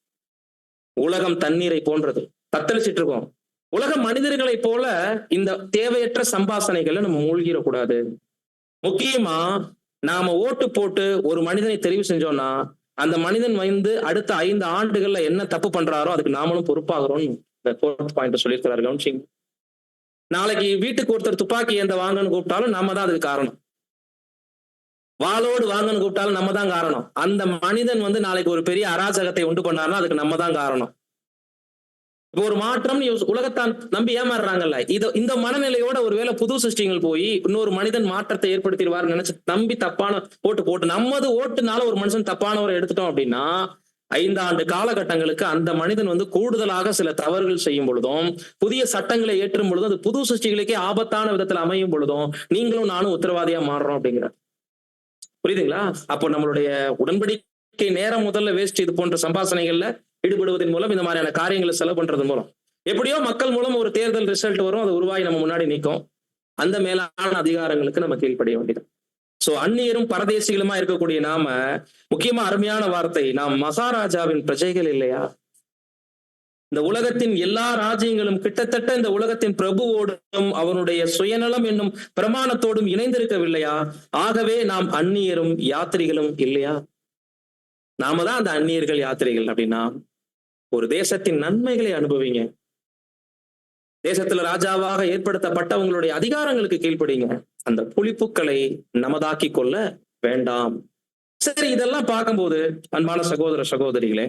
உலகம் தண்ணீரை போன்றது, தத்தளிச்சிட்டு இருக்கோம். உலக மனிதர்களை போல இந்த தேவையற்ற சம்பாசனைகளை நம்ம மூழ்கிடக்கூடாது. முக்கியமா நாம ஓட்டு போட்டு ஒரு மனிதனை தெரிவு செஞ்சோம்னா, அந்த மனிதன் வந்து அடுத்த 5 ஆண்டுகள்ல என்ன தப்பு பண்றாரோ அதுக்கு நாமளும் பொறுப்பாகிறோம். இந்த 4th பாயிண்ட் சொல்லியிருக்கிறாரு, கவனிச்சிங்க. நாளைக்கு வீட்டுக்கு ஒருத்தர் துப்பாக்கி ஏந்த வாங்கன்னு கூப்பிட்டாலும் நம்ம தான் அதுக்கு காரணம். வாளோடு வாங்கன்னு கூப்பிட்டாலும் நம்ம தான் காரணம். அந்த மனிதன் வந்து நாளைக்கு ஒரு பெரிய அராஜகத்தை உண்டு பண்ணாருன்னா அதுக்கு நம்ம தான் காரணம். இப்போ ஒரு மாற்றம் உலகத்தான் நம்பி ஏமாறுறாங்கல்ல. இந்த மனநிலையோட ஒருவேளை புது சிருஷ்டிகள் போய் இன்னொரு மனிதன் மாற்றத்தை ஏற்படுத்திடுவார் நினைச்சு நம்பி தப்பான ஓட்டு போட்டு நமது ஓட்டுனால ஒரு மனுஷன் தப்பானவரை எடுத்துட்டோம் அப்படின்னா, 5 ஆண்டு காலகட்டங்களுக்கு அந்த மனிதன் வந்து கூடுதலாக சில தவறுகள் செய்யும் பொழுதும், புதிய சட்டங்களை ஏற்றும் பொழுதும், அது புது சிருஷ்டிகளுக்கே ஆபத்தான விதத்தில் அமையும் பொழுதும் நீங்களும் நானும் உத்தரவாதியா மாறுறோம் அப்படிங்கிற. புரியுதுங்களா? அப்போ நம்மளுடைய உடன்படிக்கை நேரம் முதல்ல வேஸ்ட். இது போன்ற சம்பாசனைகள்ல ஈடுபடுவதன் மூலம், இந்த மாதிரியான காரியங்களை செலவு பண்றதன் மூலம் எப்படியோ மக்கள் மூலம் ஒரு தேர்தல் ரிசல்ட் வரும், அது உருவாகி நம்ம முன்னாடி நிற்கும். அந்த மேலான அதிகாரங்களுக்கு நம்ம கீழ்ப்படிய வேண்டியது. சோ அந்நியரும் பரதேசிகளுமா இருக்கக்கூடிய நாம, முக்கியமா அருமையான வார்த்தை, நாம் மகாராஜாவின் பிரஜைகள் இல்லையா? இந்த உலகத்தின் எல்லா ராஜ்யங்களும் கிட்டத்தட்ட இந்த உலகத்தின் பிரபுவோடும் அவனுடைய சுயநலம் என்னும் பிரமாணத்தோடும் இணைந்திருக்கவில்லையா? ஆகவே நாம் அந்நியரும் யாத்திரிகளும் இல்லையா? நாம தான் அந்த அந்நியர்கள் யாத்திரிகள். அப்படின்னா ஒரு தேசத்தின் நன்மைகளை அனுபவிங்க, தேசத்துல ராஜாவாக ஏற்படுத்தப்பட்டவங்களுடைய அதிகாரங்களுக்கு கீழ்ப்படிங்க, அந்த புளிப்புக்களை நமதாக்கி கொள்ள வேண்டாம். சரி, இதெல்லாம் பார்க்கும்போது அன்பான சகோதர சகோதரிகளே,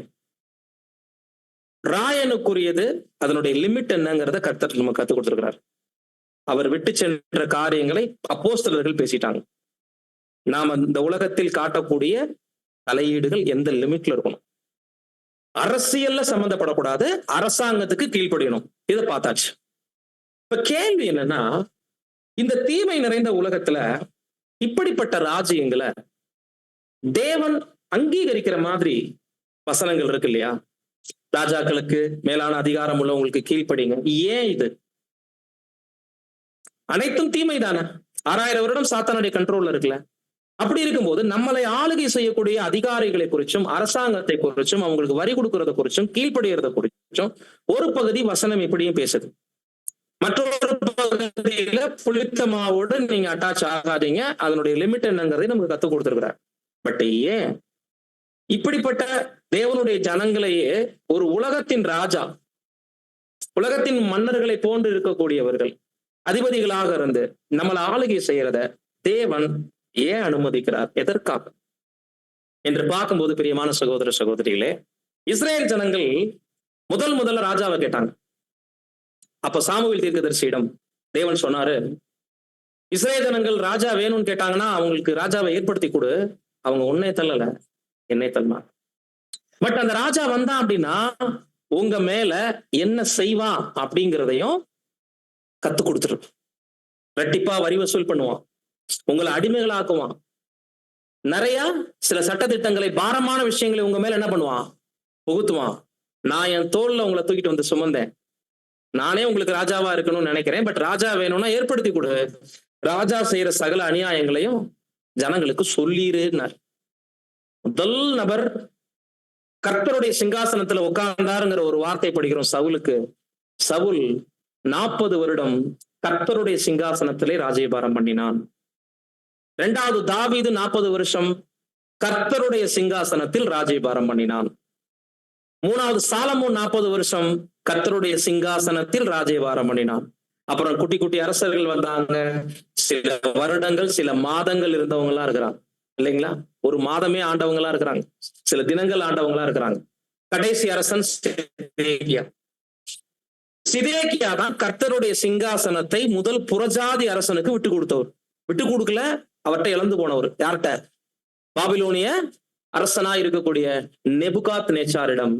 ராயனுக்குரியது அதனுடைய லிமிட் என்னங்கிறத கர்த்தர் நம்ம கத்துக் கொடுத்திருக்கிறார். அவர் விட்டு சென்ற காரியங்களை அப்போஸ்தலர்கள் பேசிட்டாங்க. நாம இந்த உலகத்தில் காட்டக்கூடிய தலையீடுகள் எந்த லிமிட்ல இருக்கணும், அரசியல்ல சம்பந்தப்படக்கூடாது, அரசாங்கத்துக்கு கீழ்ப்படியணும். இதை பார்த்தாச்சு. இப்ப கேள்வி என்னன்னா, இந்த தீமை நிறைந்த உலகத்துல இப்படிப்பட்ட ராஜ்யங்களை தேவன் அங்கீகரிக்கிற மாதிரி வசனங்கள் இருக்கு இல்லையா? ராஜாக்களுக்கு மேலான அதிகாரம் உள்ளவங்களுக்கு கீழ்ப்படிங்க. ஏன் இது? அனைத்தும் தீமை தானே. 6000 வருடம் சாத்தானுடைய கண்ட்ரோல்ல இருக்குல்ல. அப்படி இருக்கும்போது நம்மளை ஆளுகை செய்யக்கூடிய அதிகாரிகளை குறிச்சும், அரசாங்கத்தை குறிச்சும், அவங்களுக்கு வரி கொடுக்கறத குறிச்சும், கீழ்ப்படுகிறத குறிச்சும் ஒரு பகுதி வசனம் எப்படியும் பேசுது. மற்றொரு பகுதியில புளித்த மாவோடு நீங்க அட்டாச் ஆகாதீங்க, அதனுடைய லிமிட் என்னங்கிறதை நமக்கு கத்துக் கொடுத்திருக்கிறார். பட் ஏன் இப்படிப்பட்ட தேவனுடைய ஜனங்களையே ஒரு உலகத்தின் ராஜா, உலகத்தின் மன்னர்களை போன்று இருக்கக்கூடியவர்கள் அதிபதிகளாக இருந்து நம்மளை ஆளுகை செய்யறத தேவன் ஏன் அனுமதிக்கிறார்? எதற்காக என்று பார்க்கும்போது, பிரியமான சகோதர சகோதரிகளே, இஸ்ரேல் ஜனங்கள் முதல்ல ராஜாவை கேட்டாங்க. அப்ப சாமுவேல் தீர்க்கதரிசியிடம் தேவன் சொன்னாரு, இஸ்ரேல் ஜனங்கள் ராஜா வேணும்னு கேட்டாங்கன்னா அவங்களுக்கு ராஜாவை ஏற்படுத்தி கொடு, அவங்க உன்னை தள்ளல என்னை தள்ளா. பட் அந்த ராஜா வந்தான் அப்படின்னா உங்க மேல என்ன செய்வான் அப்படிங்கிறதையும் கத்து கொடுத்துரு. ரெட்டிப்பா வரி வசூல் பண்ணுவான், உங்களை அடிமைகளாக்குவான், நிறைய சில சட்டத்திட்டங்களை, பாரமான விஷயங்களை உங்க மேல என்ன பண்ணுவான்? புகுத்துவான். நான் என் தோல்ல உங்களை தூக்கிட்டு வந்து சுமந்தேன், நானே உங்களுக்கு ராஜாவா இருக்கணும்னு நினைக்கிறேன், பட் ராஜா வேணும்னா ஏற்படுத்தி கொடு, ராஜா செய்யற சகல அநியாயங்களையும் ஜனங்களுக்கு சொல்லிருன்னார். முதல் நபர் கர்த்தருடைய சிங்காசனத்துல உட்கார்ந்தாருங்கிற ஒரு வார்த்தை படிக்கிறோம் சவுலுக்கு. சவுல் 40 வருடம் கர்த்தருடைய சிங்காசனத்திலே ராஜ்யபாரம் பண்ணினான். 2வது தாவீது 40 வருஷம் கர்த்தருடைய சிங்காசனத்தில் ராஜ்யபாரம் பண்ணினான். 3வது சாலமோன் 40 வருஷம் கர்த்தருடைய சிங்காசனத்தில் ராஜ்யபாரம் பண்ணினான். அப்புறம் குட்டி குட்டி அரசர்கள் வந்தாங்க, சில வருடங்கள் சில மாதங்கள் இருந்தவங்க எல்லாம் இருக்கிறாங்க இல்லைங்களா? ஒரு மாதமே ஆண்டவங்களா இருக்கிறாங்க, சில தினங்கள் ஆண்டவங்களா இருக்கிறாங்க. கடைசி அரசன் சிதேக்கியா. சிதேக்கியா தான் கர்த்தருடைய சிங்காசனத்தை முதல் புறஜாதி அரசனுக்கு விட்டு கொடுத்தவர். விட்டு கொடுக்கல, அவர்கிட்ட இழந்து போனவர். யார்கிட்ட? பாபிலோனிய அரசனா இருக்கக்கூடிய நெபுகாத் நேச்சாரிடம்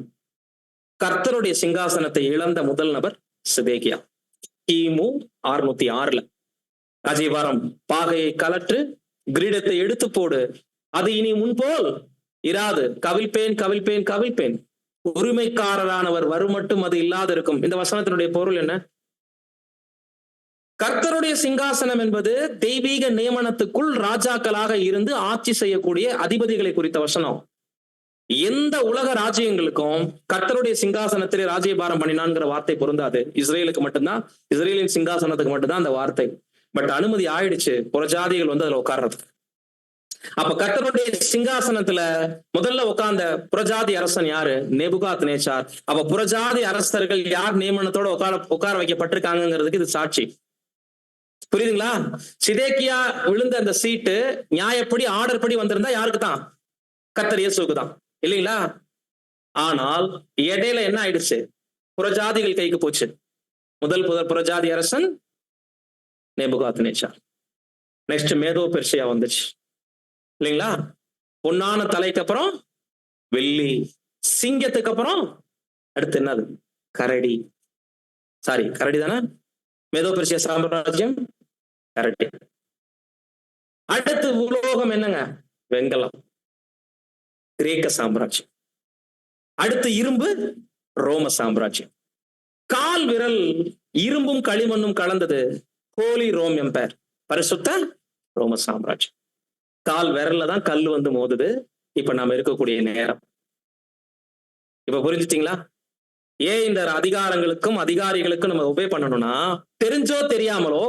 கர்த்தருடைய சிங்காசனத்தை இழந்த முதல் நபர் சிதேக்கியா. கிமு 606. ராஜ்யபாரம் பாகையை கலற்று, கிரீடத்தை எடுத்து போடு, அது இனி முன்போல் இராது, கவிழ்ப்பேன் கவிழ்ப்பேன் கவிழ்ப்பேன், உரிமைக்காரரானவர் வரும் மட்டும் அது இல்லாது இருக்கும். இந்த வசனத்தினுடைய பொருள் என்ன? கர்த்தருடைய சிங்காசனம் என்பது தெய்வீக நியமனத்துக்குள் ராஜாக்களாக இருந்து ஆட்சி செய்யக்கூடிய அதிபதிகளை குறித்த வசனம். எந்த உலக ராஜ்யங்களுக்கும் கர்த்தருடைய சிங்காசனத்திலே ராஜ்யபாரம் பண்ணினான்ங்கிற வார்த்தை பொருந்தாது. இஸ்ரேலுக்கு மட்டும்தான், இஸ்ரேலின் சிங்காசனத்துக்கு மட்டும்தான் அந்த வார்த்தை. பட் அனுமதி ஆயிடுச்சு புறஜாதிகள் வந்து அதுல உட்கார்றதுக்கு. அப்ப கர்த்தருடைய சிங்காசனத்துல முதல்ல உட்கார்ந்த புறஜாதி அரசன் யாரு? நேபுகாத் நேச்சார். அப்ப புறஜாதி அரசர்கள் யார் நியமனத்தோட உட்கார வைக்கப்பட்டிருக்காங்கிறதுக்கு இது சாட்சி. புரியுதுங்களா? சிதேக்கியா விழுந்த அந்த சீட்டு நியாயப்படி ஆர்டர் படி வந்திருந்தா யாருக்கு தான்? கர்த்தர் இயேசுவுக்கு தான், இல்லைங்களா? ஆனால் இடையில என்ன ஆயிடுச்சு? புறஜாதிகள் கைக்கு போச்சு. முதல் புறஜாதி அரசன் நேபுகாத் நேச்சார். நெக்ஸ்ட் மேதோ பெர்சியா வந்துச்சு, இல்லைங்களா? பொன்னான தலைக்கு அப்புறம் வெள்ளி, சிங்கத்துக்கு அப்புறம் அடுத்து என்னது? கரடி. கரடி தானே மேதோ பெர்சியா சாம்ராஜ்யம், கரடி. அடுத்து உலோகம் என்னங்க? வெண்கலம், கிரேக்க சாம்ராஜ்யம். அடுத்து இரும்பு, ரோம சாம்ராஜ்யம். கால் விரல் இரும்பும் களிமண்ணும் கலந்தது, ஹோலி ரோம் எம்பையர், பரிசுத்த ரோம சாம்ராஜ்யம். கால் விரல்ல தான் கல் வந்து மோதுது. இப்ப நாம இருக்கக்கூடிய நேரம். இப்ப புரிஞ்சுட்டீங்களா? ஏன் இந்த அதிகாரங்களுக்கும் அதிகாரிகளுக்கும் நம்ம உபே பண்ணணும்னா, தெரிஞ்சோ தெரியாமலோ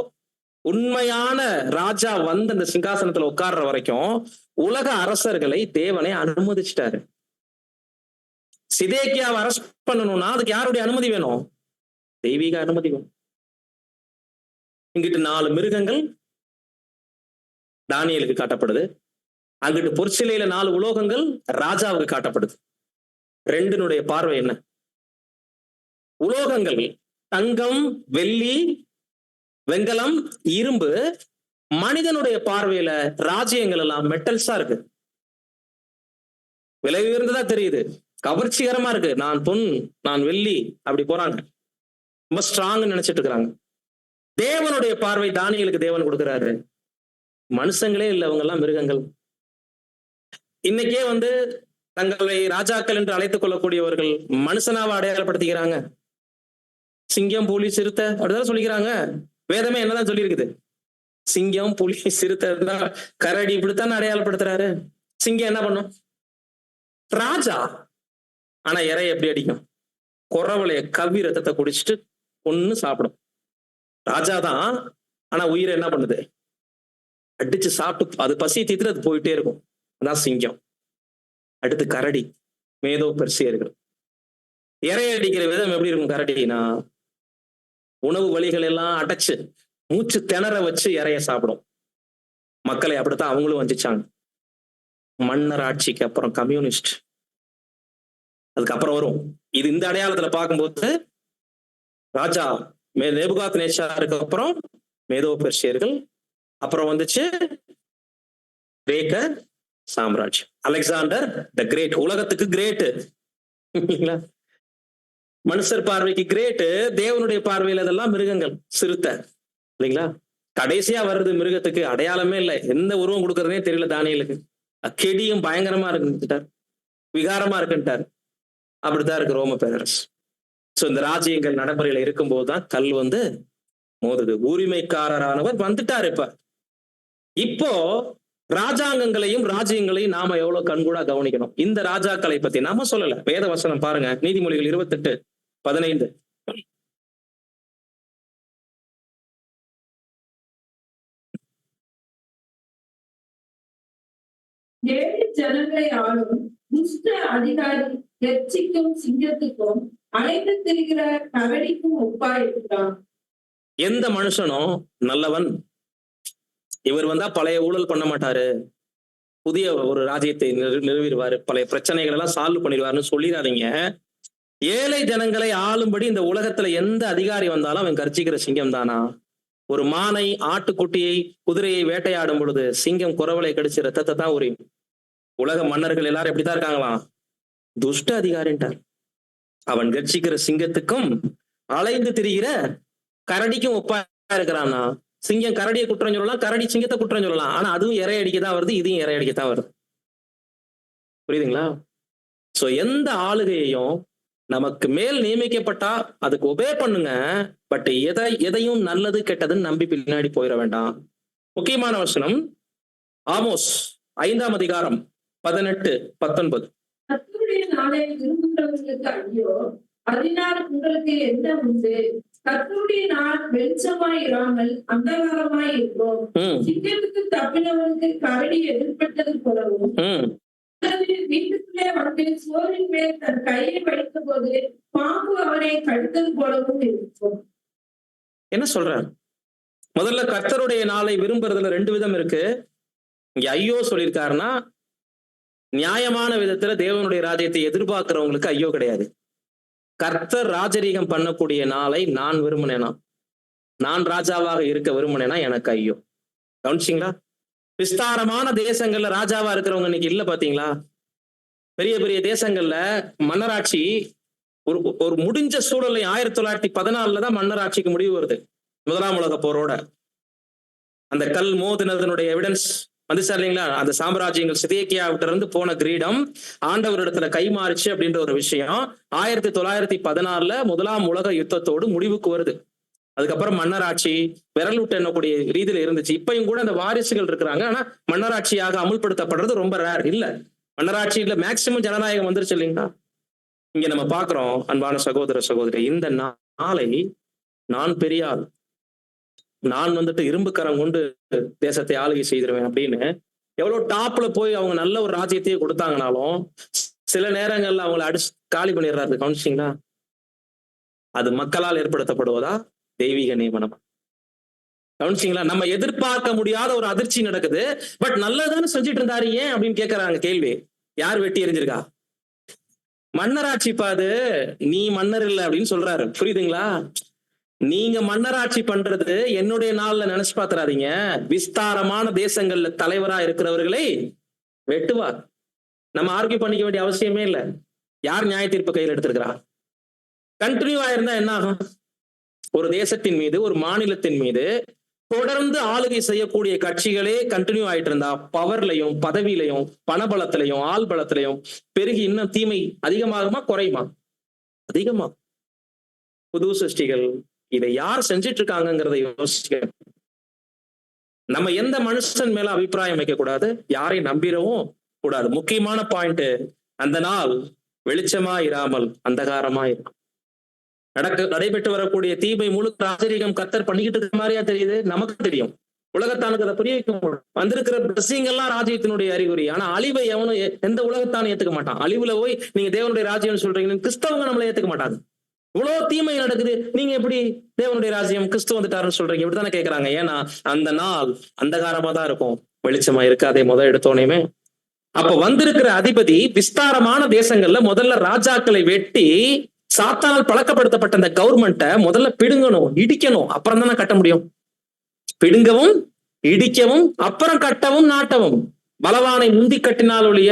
உண்மையான ராஜா வந்து அந்த சிங்காசனத்துல உட்கார்ற வரைக்கும் உலக அரசர்களை தேவனை அனுமதிச்சிட்டாரு. சிதேக்கியாவை அரஸ்ட் பண்ணணும்னா அதுக்கு யாருடைய அனுமதி வேணும்? தெய்வீக அனுமதி வேணும். இங்கிட்டு 4 மிருகங்கள் தானியேலுக்கு காட்டப்படுது, அங்கிட்டு பொற்சிலையில 4 உலோகங்கள் ராஜாவுக்கு காட்டப்படுது. ரெண்டினுடைய பார்வை என்ன? உலோகங்கள் தங்கம், வெள்ளி, வெண்கலம், இரும்பு. மனிதனுடைய பார்வையில ராஜ்யங்கள் எல்லாம் மெட்டல்ஸா இருக்கு, விலை உயர்ந்ததா தெரியுது, கவர்ச்சிகரமா இருக்கு. நான் பொன், நான் வெள்ளி, அப்படி போறாங்க. ரொம்ப ஸ்ட்ராங் நினைச்சிட்டு இருக்கிறாங்க. தேவனுடைய பார்வை தானியேலுக்கு தேவன் கொடுக்கிறாரு, மனுஷங்களே இல்லை, அவங்க எல்லாம் மிருகங்கள். இன்னைக்கே வந்து தங்களை ராஜாக்கள் என்று அழைத்துக் கொள்ளக்கூடியவர்கள் மனுஷனாவை அடையாளப்படுத்திக்கிறாங்க. சிங்கம், புலி, சிறுத்தை அப்படிதான் சொல்லிக்கிறாங்க. வேதமே என்னதான் சொல்லி இருக்குது? சிங்கம், புலி, சிறுத்தை, கரடி, இப்படித்தான் அடையாளப்படுத்துறாரு. சிங்கம் என்ன பண்ணும்? ராஜா. ஆனா இறைய எப்படி அடிக்கும்? குறவளைய கவ்வி ரத்தத்தை குடிச்சிட்டு ஒண்ணு சாப்பிடும். ராஜாதான், ஆனா உயிரை என்ன பண்ணுது? அடிச்சு சாப்பிட்டு அது பசி தீர்த்து அது போயிட்டே இருக்கும். அதான் சிங்கம். அடுத்து கரடி, மேதோ பெர்சியர்கள். இறைய அடிக்கிற விதம் எப்படி இருக்கும்? கரடினா உணவு வழிகள் எல்லாம் அடைச்சு மூச்சு திணற வச்சு இறைய சாப்பிடும். மக்களை அப்படித்தான் அவங்களும் வஞ்சிச்சாங்க. மன்னர் ஆட்சிக்கு அப்புறம் கம்யூனிஸ்ட், அதுக்கப்புறம் வரும். இது இந்த அடையாளத்துல பார்க்கும்போது ராஜா நேபுகாத் நேச்சாருக்கு அப்புறம் மேதோ பெர்சியர்கள், அப்புறம் வந்துச்சு கிரேக்க சாம்ராஜ்யம். அலெக்சாண்டர் த கிரேட், உலகத்துக்கு கிரேட். மனுஷர் பார்வைக்கு கிரேட், தேவனுடைய பார்வையில் அதெல்லாம் மிருகங்கள், சிறுத்தை, இல்லைங்களா? கடைசியா வர்றது மிருகத்துக்கு அடையாளமே இல்லை, எந்த உருவம் கொடுக்கறதுனே தெரியல தானியேலுக்கு. கெடியும் பயங்கரமா இருக்குட்டார், விகாரமா இருக்குன்ட்டார். அப்படித்தான் இருக்கு ரோம பேரரசு. சோ இந்த ராஜ்யங்கள் நடைமுறையில இருக்கும்போதுதான் கல் வந்து மோதுது. உரிமைக்காரரானவர் வந்துட்டார். இப்போ ராஜாங்கங்களையும் ராஜ்யங்களையும் நாம எவ்வளவு கண்கூடா கவனிக்கணும். இந்த ராஜாக்களை பத்தி நாம சொல்லல. வேத வசனம் பாருங்க, நீதிமொழிகள் 28:15. ஜனங்களை ஆளும் துஷ்ட அதிகாரி எச்சிக்கும் சிங்கத்துக்கும் அலைந்து திரிகிற கரடிக்கும் ஒப்பாயிருக்கிறான். எந்த மனுஷனும் நல்லவன், இவர் வந்தா பழைய ஊழல் பண்ண மாட்டாரு, புதிய ஒரு ராஜ்யத்தை நிறுவிடுவாரு, பழைய பிரச்சனைகள் எல்லாம் சால்வ் பண்ணிடுவாருன்னு சொல்லிடாதீங்க. ஏழை ஜனங்களை ஆளும்படி இந்த உலகத்துல எந்த அதிகாரி வந்தாலும் அவன் கர்ஜிக்கிற சிங்கம் தானா? ஒரு மானை, ஆட்டுக்குட்டியை, குதிரையை வேட்டையாடும் பொழுது சிங்கம் குரவலை கடிச்சு ரத்தத்தை தான் உரியும். உலக மன்னர்கள் எல்லாரும் எப்படித்தான் இருக்காங்களாம்? துஷ்ட அதிகாரின்ட்டார். அவன் கர்ஜிக்கிற சிங்கத்துக்கும் அலைந்து திரிகிற கரடிக்கும் ஒப்பா இருக்கிறான்னா, சிங்கம் கரடியை குற்றம் சொல்லலாம், கரடி சிங்கத்தை குற்றம் சொல்லலாம். ஆனா அதுவும் இறை அடிக்கத்தான் வருது, இதையும் இறை அடிக்கத்தான் வருது. புரியுதுங்களா? சோ எந்த ஆளுகையையும் நமக்கு மேல் நியமிக்கப்பட்டா அதுக்கு ஒபே பண்ணுங்க. பட் எதையும் நல்லது கெட்டதுன்னு நம்பி பின்னாடி போயிட வேண்டாம். முக்கியமான வசனம் ஆமோஸ் 5ஆம் அதிகாரம் 18, 19. கர்த்தருடைய நாளை விரும்புகிறவர்களுக்கு ஐயோ, அதனால் உங்களுக்கு என்ன உண்டு? கர்த்தருடைய நாள் வெளிச்சமாய் இராமல் அந்தகாரமாய் இருக்கும். சிங்கத்துக்கு தப்பினவனுக்கு கரடி எதிர்பட்டது போலவும், வீட்டுக்குள்ளே வந்து சோரின் மேல் தன் கையை வைத்த போது பாம்பு அவனை கடித்தது போலவும் இருக்கும். என்ன சொல்றார்? முதல்ல கர்த்தருடைய நாளை விரும்புறதுல 2 விதம் இருக்கு. இங்க ஐயோ சொல்லியிருக்காருன்னா, நியாயமான விதத்துல தேவனுடைய ராஜ்யத்தை எதிர்பார்க்கிறவங்களுக்கு ஐயோ கிடையாது. கர்த்தர் ராஜரீகம் பண்ணக்கூடிய நாளை நான் விரும்பினேனா, நான் ராஜாவாக இருக்க விரும்பினேனா எனக்கு ஐயோ. கவனிச்சிங்களா? விஸ்தாரமான தேசங்கள்ல ராஜாவா இருக்கிறவங்க இன்னைக்கு இல்ல பாத்தீங்களா? பெரிய பெரிய தேசங்கள்ல மன்னராட்சி ஒரு முடிஞ்ச சூழலை 1914 தான் மன்னராட்சிக்கு முடிவு வருது. 1ஆம் உலக போரோட அந்த கல் மோதினதனுடைய எவிடன்ஸ் வந்துச்சா இல்லைங்களா? அந்த சாம்ராஜ்யங்கள் சிதேக்கியாவிட்ட இருந்து போன கிரீடம் ஆண்டவரிடத்துல கைமாறிச்சு அப்படின்ற ஒரு விஷயம் 1914 1ஆம் உலக யுத்தத்தோடு முடிவுக்கு வருது. அதுக்கப்புறம் மன்னராட்சி விரல் விட்டு எண்ணக்கூடிய ரீதியில இருந்துச்சு. இப்பயும் கூட அந்த வாரிசுகள் இருக்கிறாங்க. ஆனா மன்னராட்சியாக அமுல்படுத்தப்படுறது ரொம்ப ரேர். இல்ல, மன்னராட்சியில மேக்சிமம் ஜனநாயகம் வந்துருச்சு இல்லைங்களா? இங்க நம்ம பாக்குறோம் அன்பான சகோதர சகோதரி, இந்த நாளை நான் பெரிய ஆள், நான் வந்துட்டு இரும்பு கரம் கொண்டு தேசத்தை ஆளுகை செய்திருவேன் அப்படின்னு எவ்வளவு டாப்ல போய் அவங்க நல்ல ஒரு ராஜ்யத்தையே கொடுத்தாங்கனாலும் சில நேரங்கள்ல அவங்களை அடிச்சு காலி பண்ணிடுறாரு. கவனிச்சிங்களா? அது மக்களால் ஏற்படுத்தப்படுவதா தெய்வீக நியமனம்? கவனிச்சிங்களா? நம்ம எதிர்பார்க்க முடியாத ஒரு அதிர்ச்சி நடக்குது. பட் நல்லதானே செஞ்சுட்டு இருந்தாரு, ஏன் அப்படின்னு கேட்கறாங்க. கேள்வி யார் வெட்டி எறிஞ்சிருக்கா? மன்னராட்சி பாது, நீ மன்னர் இல்லை அப்படின்னு சொல்றாரு. புரியுதுங்களா? நீங்க மன்னராட்சி பண்றது என்னுடைய நாள்ல நினைச்சு பாத்துறாதீங்க. விஸ்தாரமான தேசங்கள்ல தலைவரா இருக்கிறவர்களை வெட்டுவார். நம்ம ஆர்கியூ பண்ணிக்க வேண்டிய அவசியமே இல்லை. யார் நியாய தீர்ப்பு கையில் எடுத்திருக்கிறா? கண்டினியூ ஆயிருந்தா என்ன ஆகும்? ஒரு தேசத்தின் மீது, ஒரு மாநிலத்தின் மீது தொடர்ந்து ஆளுகை செய்யக்கூடிய கட்சிகளே கண்டினியூ ஆயிட்டு இருந்தா பவர்லையும் பதவியிலையும் பணபலத்திலையும் ஆள் பலத்திலையும் பெருகி இன்னும் தீமை அதிகமாகுமா குறையுமா? அதிகமா. புது சிருஷ்டிகள் இதை யார் செஞ்சிட்டு இருக்காங்கிறத யோசிக்க. நம்ம எந்த மனுஷன் மேல அபிப்பிராயம் வைக்க கூடாது, யாரை நம்பிடவும் கூடாது. முக்கியமான பாயிண்ட், அந்த நாள் வெளிச்சமா இராமல் அந்தகாரமா இருக்கும். நடைபெற்று வரக்கூடிய தீமை முழுக்க ராஜரீகம் கர்த்தர் பண்ணிக்கிட்டு இருக்க மாதிரியா தெரியுது? நமக்கு தெரியும். உலகத்தானுக்கு அதை புரிய வைக்க முடியும். வந்திருக்கிற பிளஸிங் எல்லாம் ராஜ்யத்தினுடைய அறிகுறி. ஆனா அழிவை எவனும் எந்த உலகத்தானும் ஏத்துக்க மாட்டான். அழிவுல போய் நீங்க தேவனுடைய ராஜ்யம் சொல்றீங்க, கிறிஸ்தவங்க நம்மளை ஏத்துக்க மாட்டாங்க. இவ்வளவு தீமை நடக்குது, நீங்க எப்படி தேவனுடைய ராஜ்யம் கிறிஸ்து வந்துட்டாருன்னு சொல்றீங்க? இப்படித்தானே கேட்கறாங்க. ஏன்னா அந்த நாள் அந்தகாரமா தான் இருக்கும், வெளிச்சமா இருக்காதே முதல் எடுத்தோனையுமே. அப்ப வந்திருக்கிற அதிபதி விஸ்தாரமான தேசங்கள்ல முதல்ல ராஜாக்களை வெட்டி சாத்தானால் பழக்கப்படுத்தப்பட்ட அந்த கவர்மெண்ட்டை முதல்ல பிடுங்கணும், இடிக்கணும், அப்புறம் தானே கட்ட முடியும். பிடுங்கவும் இடிக்கவும் அப்புறம் கட்டவும் நாட்டவும். பலவானை முந்தி கட்டினால் ஒழிய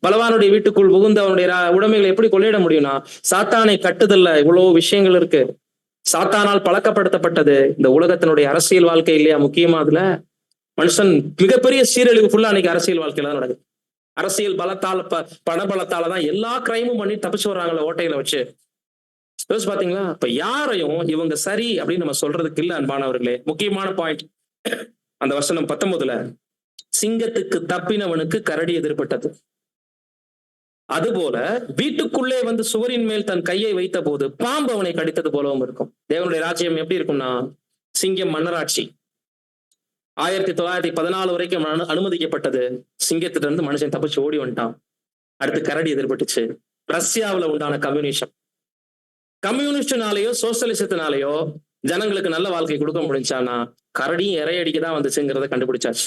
பலவானுடைய வீட்டுக்குள் புகுந்து அவனுடைய உடைமைகளை எப்படி கொள்ளையிட முடியும்னா, சாத்தானை கட்டுதல்ல இவ்வளவு விஷயங்கள் இருக்கு. சாத்தானால் பழக்கப்படுத்தப்பட்டது இந்த உலகத்தினுடைய அரசியல் வாழ்க்கை இல்லையா? முக்கியமா அதுல மனுஷன் மிகப்பெரிய சீரழிவு ஃபுல்லா அன்னைக்கு அரசியல் வாழ்க்கையில தான் நடக்குது. அரசியல் பலத்தால பண பலத்தாலதான் எல்லா கிரைமும் பண்ணி தப்பிச்சு வர்றாங்களே ஓட்டைகளை வச்சு. பாத்தீங்களா? இப்ப யாரையும் இவங்க சரி அப்படின்னு நம்ம சொல்றதுக்கு இல்ல அன்பானவர்களே. முக்கியமான பாயிண்ட் அந்த வசனம் 19, சிங்கத்துக்கு தப்பினவனுக்கு கரடி எதிர்பட்டது. அதுபோல வீட்டுக்குள்ளே வந்து சுவரின் மேல் தன் கையை வைத்த போது பாம்பு அவனை கடித்தது போலவும் இருக்கும். தேவனுடைய ராஜ்யம் எப்படி இருக்கும்னா, சிங்கம் மன்னராட்சி 1914 வரைக்கும் அனுமதிக்கப்பட்டது. சிங்கத்திட்ட இருந்து மனுஷன் தப்பிச்சு ஓடி வந்துட்டான். அடுத்து கரடி எதிர்பட்டுச்சு. ரஷ்யாவில் உண்டான கம்யூனிஸ்ட்னாலேயோ சோசியலிசத்தினாலேயோ ஜனங்களுக்கு நல்ல வாழ்க்கை கொடுக்க முடிஞ்சானா, கரடியும் இறையடிக்கதான் வந்துச்சுங்கிறத கண்டுபிடிச்சாச்சு.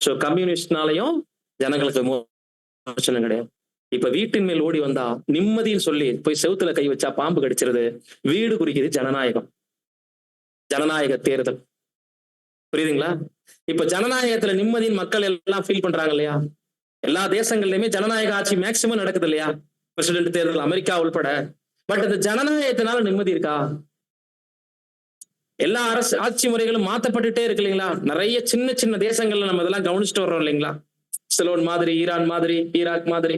ஸோ கம்யூனிஸ்ட்னாலையும் ஜனங்களுக்கு விமோசனம் கிடையாது. இப்ப வீட்டின் மேல் ஓடி வந்தா நிம்மதின்னு சொல்லி போய் செவுத்துல கை வச்சா பாம்பு கடிச்சிருது. வீடு குறிக்குது ஜனநாயகம், ஜனநாயக தேர்தல். புரியுதுங்களா? இப்ப ஜனநாயகத்துல நிம்மதியின் மக்கள் எல்லாம் ஃபீல் பண்றாங்க இல்லையா? எல்லா தேசங்கள்லயுமே ஜனநாயக ஆட்சி மேக்சிமம் நடக்குது இல்லையா? பிரசிடென்ட் தேர்தல் அமெரிக்கா உள்பட. பட் இந்த ஜனநாயகத்தினால நிம்மதி இருக்கா? எல்லா அரசு ஆட்சி முறைகளும் மாத்தப்பட்டுட்டே இருக்கு இல்லைங்களா? நிறைய சின்ன சின்ன தேசங்கள்ல நம்ம இதெல்லாம் கவனிச்சுட்டு வர்றோம் இல்லைங்களா? சிலோன் மாதிரி, ஈரான் மாதிரி, ஈராக் மாதிரி,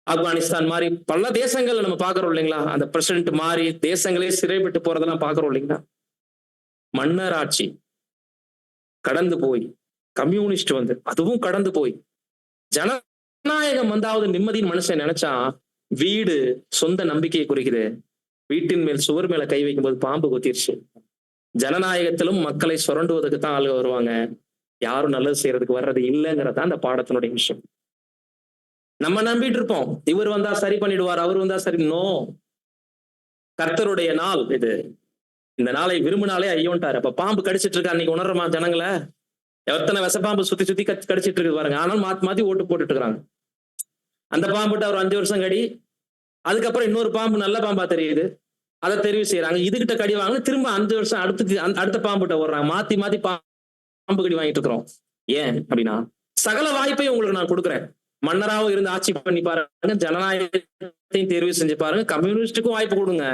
ஆப்கானிஸ்தான் மாதிரி பல தேசங்கள்ல நம்ம பாக்குறோம் இல்லைங்களா? அந்த பிரசிடென்ட் மாறி தேசங்களே சிறைப்பட்டு போறதெல்லாம் பாக்குறோம் இல்லைங்களா? மன்னர் ஆட்சி கடந்து போய், கம்யூனிஸ்ட் வந்து அதுவும் கடந்து போய், ஜனநாயகம் வந்தாவது நிம்மதியின் மனுஷன் நினைச்சா வீடு சொந்த நம்பிக்கையை குறிக்குது. வீட்டின் மேல் சுவர் மேல கை வைக்கும் போது பாம்பு கொத்திருச்சு. ஜனநாயகத்திலும் மக்களை சுரண்டுவதற்கு தான் ஆளுங்க வருவாங்க, யாரும் நல்லது செய்யறதுக்கு வர்றது இல்லைங்கிறதா அந்த பாடத்தினுடைய விஷயம். நம்ம நம்பிட்டு இருப்போம், இவர் வந்தா சரி பண்ணிடுவார், அவர் வந்தா சரி. நோ, கர்த்தருடைய நாள் இது. இந்த நாளை விரும்பினாலே ஐயோன்ட்டாரு. அப்ப பாம்பு கடிச்சிட்டு இருக்கா அன்னைக்கு உணர்றமா ஜனங்களை? எத்தனை விஷப்பாம்பு சுத்தி சுத்தி கடிச்சிட்டு இருக்கு பாருங்க. ஆனால் மாத்தி மாத்தி ஓட்டு போட்டுட்டு இருக்கிறாங்க. அந்த பாம்புட்ட ஒரு 5 வருஷம் கடி, அதுக்கப்புறம் இன்னொரு பாம்பு நல்ல பாம்பா தெரியுது, அதை தெரிவு செய்யறாங்க. இதுகிட்ட கடி வாங்க, திரும்ப 5 வருஷம் அடுத்த பாம்புட்ட ஓடுறாங்க. மாத்தி மாத்தி பாம்பு கடி வாங்கிட்டு இருக்கிறோம். ஏன் அப்படின்னா, சகல வாய்ப்பையும் உங்களுக்கு நான் கொடுக்குறேன். மன்னராகவும் இருந்து ஆட்சி பண்ணி பாருங்க, ஜனநாயகத்தையும் தேர்வு செஞ்சு பாருங்க, கம்யூனிஸ்டுக்கும் வாய்ப்பு கொடுங்க.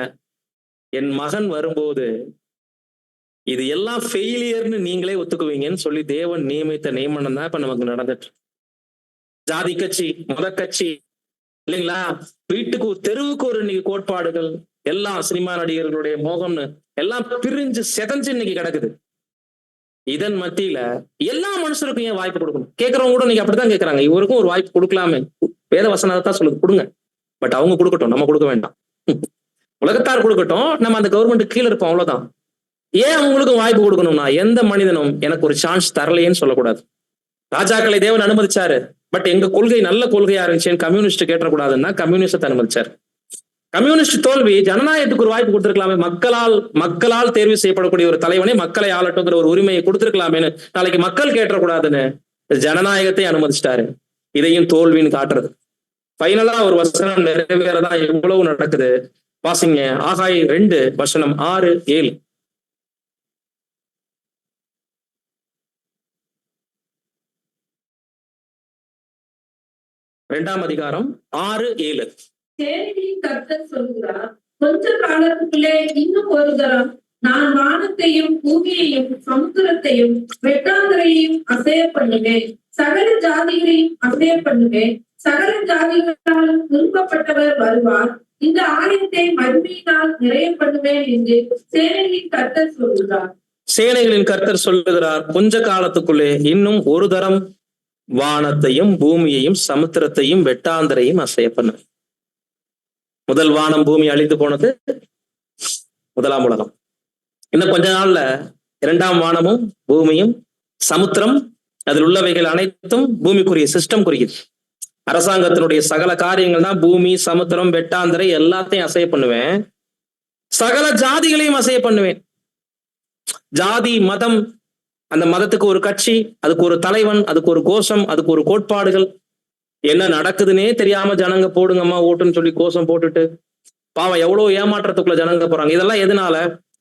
என் மகன் வரும்போது இது எல்லாம் ஃபெயிலியர்னு நீங்களே ஒத்துக்குவீங்கன்னு சொல்லி தேவன் நியமித்த நியமனம் தான் இப்ப நமக்கு நடந்துட்டு. ஜாதி கட்சி, மத கட்சி இல்லைங்களா? வீட்டுக்கு தெருவுக்கு ஒரு இன்னைக்கு கோட்பாடுகள், எல்லாம் சினிமா நடிகர்களுடைய மோகம்னு எல்லாம் பிரிஞ்சு செதஞ்சு இன்னைக்கு கிடக்குது. இதன் மத்தியில எல்லா மனுஷருக்கும் ஏன் வாய்ப்பு கொடுக்கணும்? கேட்கறவங்க கூட நீங்க அப்படித்தான் கேட்கறாங்க. இவருக்கும் ஒரு வாய்ப்பு கொடுக்கலாமே, வேத வசனத்தான் சொல்லுது, கொடுங்க. பட் அவங்க கொடுக்கட்டும், நம்ம கொடுக்க வேண்டாம். உலகத்தார் கொடுக்கட்டும், நம்ம அந்த கவர்மெண்ட் கீழே இருப்போம், அவ்வளவுதான். ஏன் அவங்களுக்கும் வாய்ப்பு கொடுக்கணும்னா, எந்த மனிதனும் எனக்கு ஒரு சான்ஸ் தரலையேன்னு சொல்லக்கூடாது. ராஜாக்களை தேவன் அனுமதிச்சாரு, பட் எங்க கொள்கை நல்ல கொள்கையா இருந்துச்சு, கம்யூனிஸ்ட் கேட்டக்கூடாதுன்னா கம்யூனிஸ்டத்தை அனுமதிச்சாரு. கம்யூனிஸ்ட் தோல்வி, ஜனநாயகத்துக்கு ஒரு வாய்ப்பு கொடுத்திருக்கலாமே, மக்களால் தேர்வு செய்யப்படக்கூடிய ஒரு தலைவனை மக்களை ஆளட்டுங்கிற ஒரு உரிமையை கொடுத்திருக்கலாமேன்னு நாளைக்கு மக்கள் கேட்டக்கூடாதுன்னு ஜனநாயகத்தை அனுமதிச்சிட்டாரு. இதையும் தோல்வின்னு காட்டுறது. ஃபைனலா ஒரு வசனம் நிறைவேறதான் எவ்வளவு நடக்குது வாசிங்க. ஆகாய் 2 வசனம் 6, 7. 2ஆம் அதிகாரம் 6, 7. சேனைகளின் கர்த்தர் சொல்கிறார், கொஞ்ச காலத்துக்குள்ளே இன்னும் ஒரு தரம் நான் வானத்தையும் பூமியையும் சமுத்திரத்தையும் வெட்டாந்தரையும் அசைய பண்ணுவேன், சகல ஜாதிகளையும் அசைய பண்ணுவேன், சகல ஜாதிகளாலும் விரும்பப்பட்டவர் வருவார், இந்த ஆலயத்தை மகிமையினால் நிறைய பண்ணுவேன் என்று சேனைகளின் கர்த்தர் சொல்கிறார். சேனைகளின் கர்த்தர் சொல்லுகிறார், கொஞ்ச காலத்துக்குள்ளே இன்னும் ஒரு தரம் வானத்தையும் பூமியையும் சமுத்திரத்தையும் வெட்டாந்தரையும் அசைய பண்ணுவேன். முதல் வானம் பூமி அழிந்து போனது, முதலாம் உலகம். இன்னும் கொஞ்ச நாள்ல 2ஆம் வானமும் பூமியும் சமுத்திரம் அதில் உள்ளவைகள் அனைத்தும் பூமிக்குரிய சிஸ்டம் குறிக்குது. அரசாங்கத்தினுடைய சகல காரியங்கள் தான் பூமி, சமுத்திரம், வெட்டாந்தரை எல்லாத்தையும் அசைய பண்ணுவேன், சகல ஜாதிகளையும் அசைய பண்ணுவேன். ஜாதி, மதம், அந்த மதத்துக்கு ஒரு கட்சி, அதுக்கு ஒரு தலைவன், அதுக்கு ஒரு கோஷம், அதுக்கு ஒரு கோட்பாடுகள், என்ன நடக்குதுன்னே தெரியாம ஜனங்க போடுங்கம்மா ஓட்டுன்னு சொல்லி கோஷம் போட்டுட்டு பாவம் எவ்வளவு ஏமாற்றத்துக்குள்ள ஜனங்க போறாங்க. இதெல்லாம் எதனால?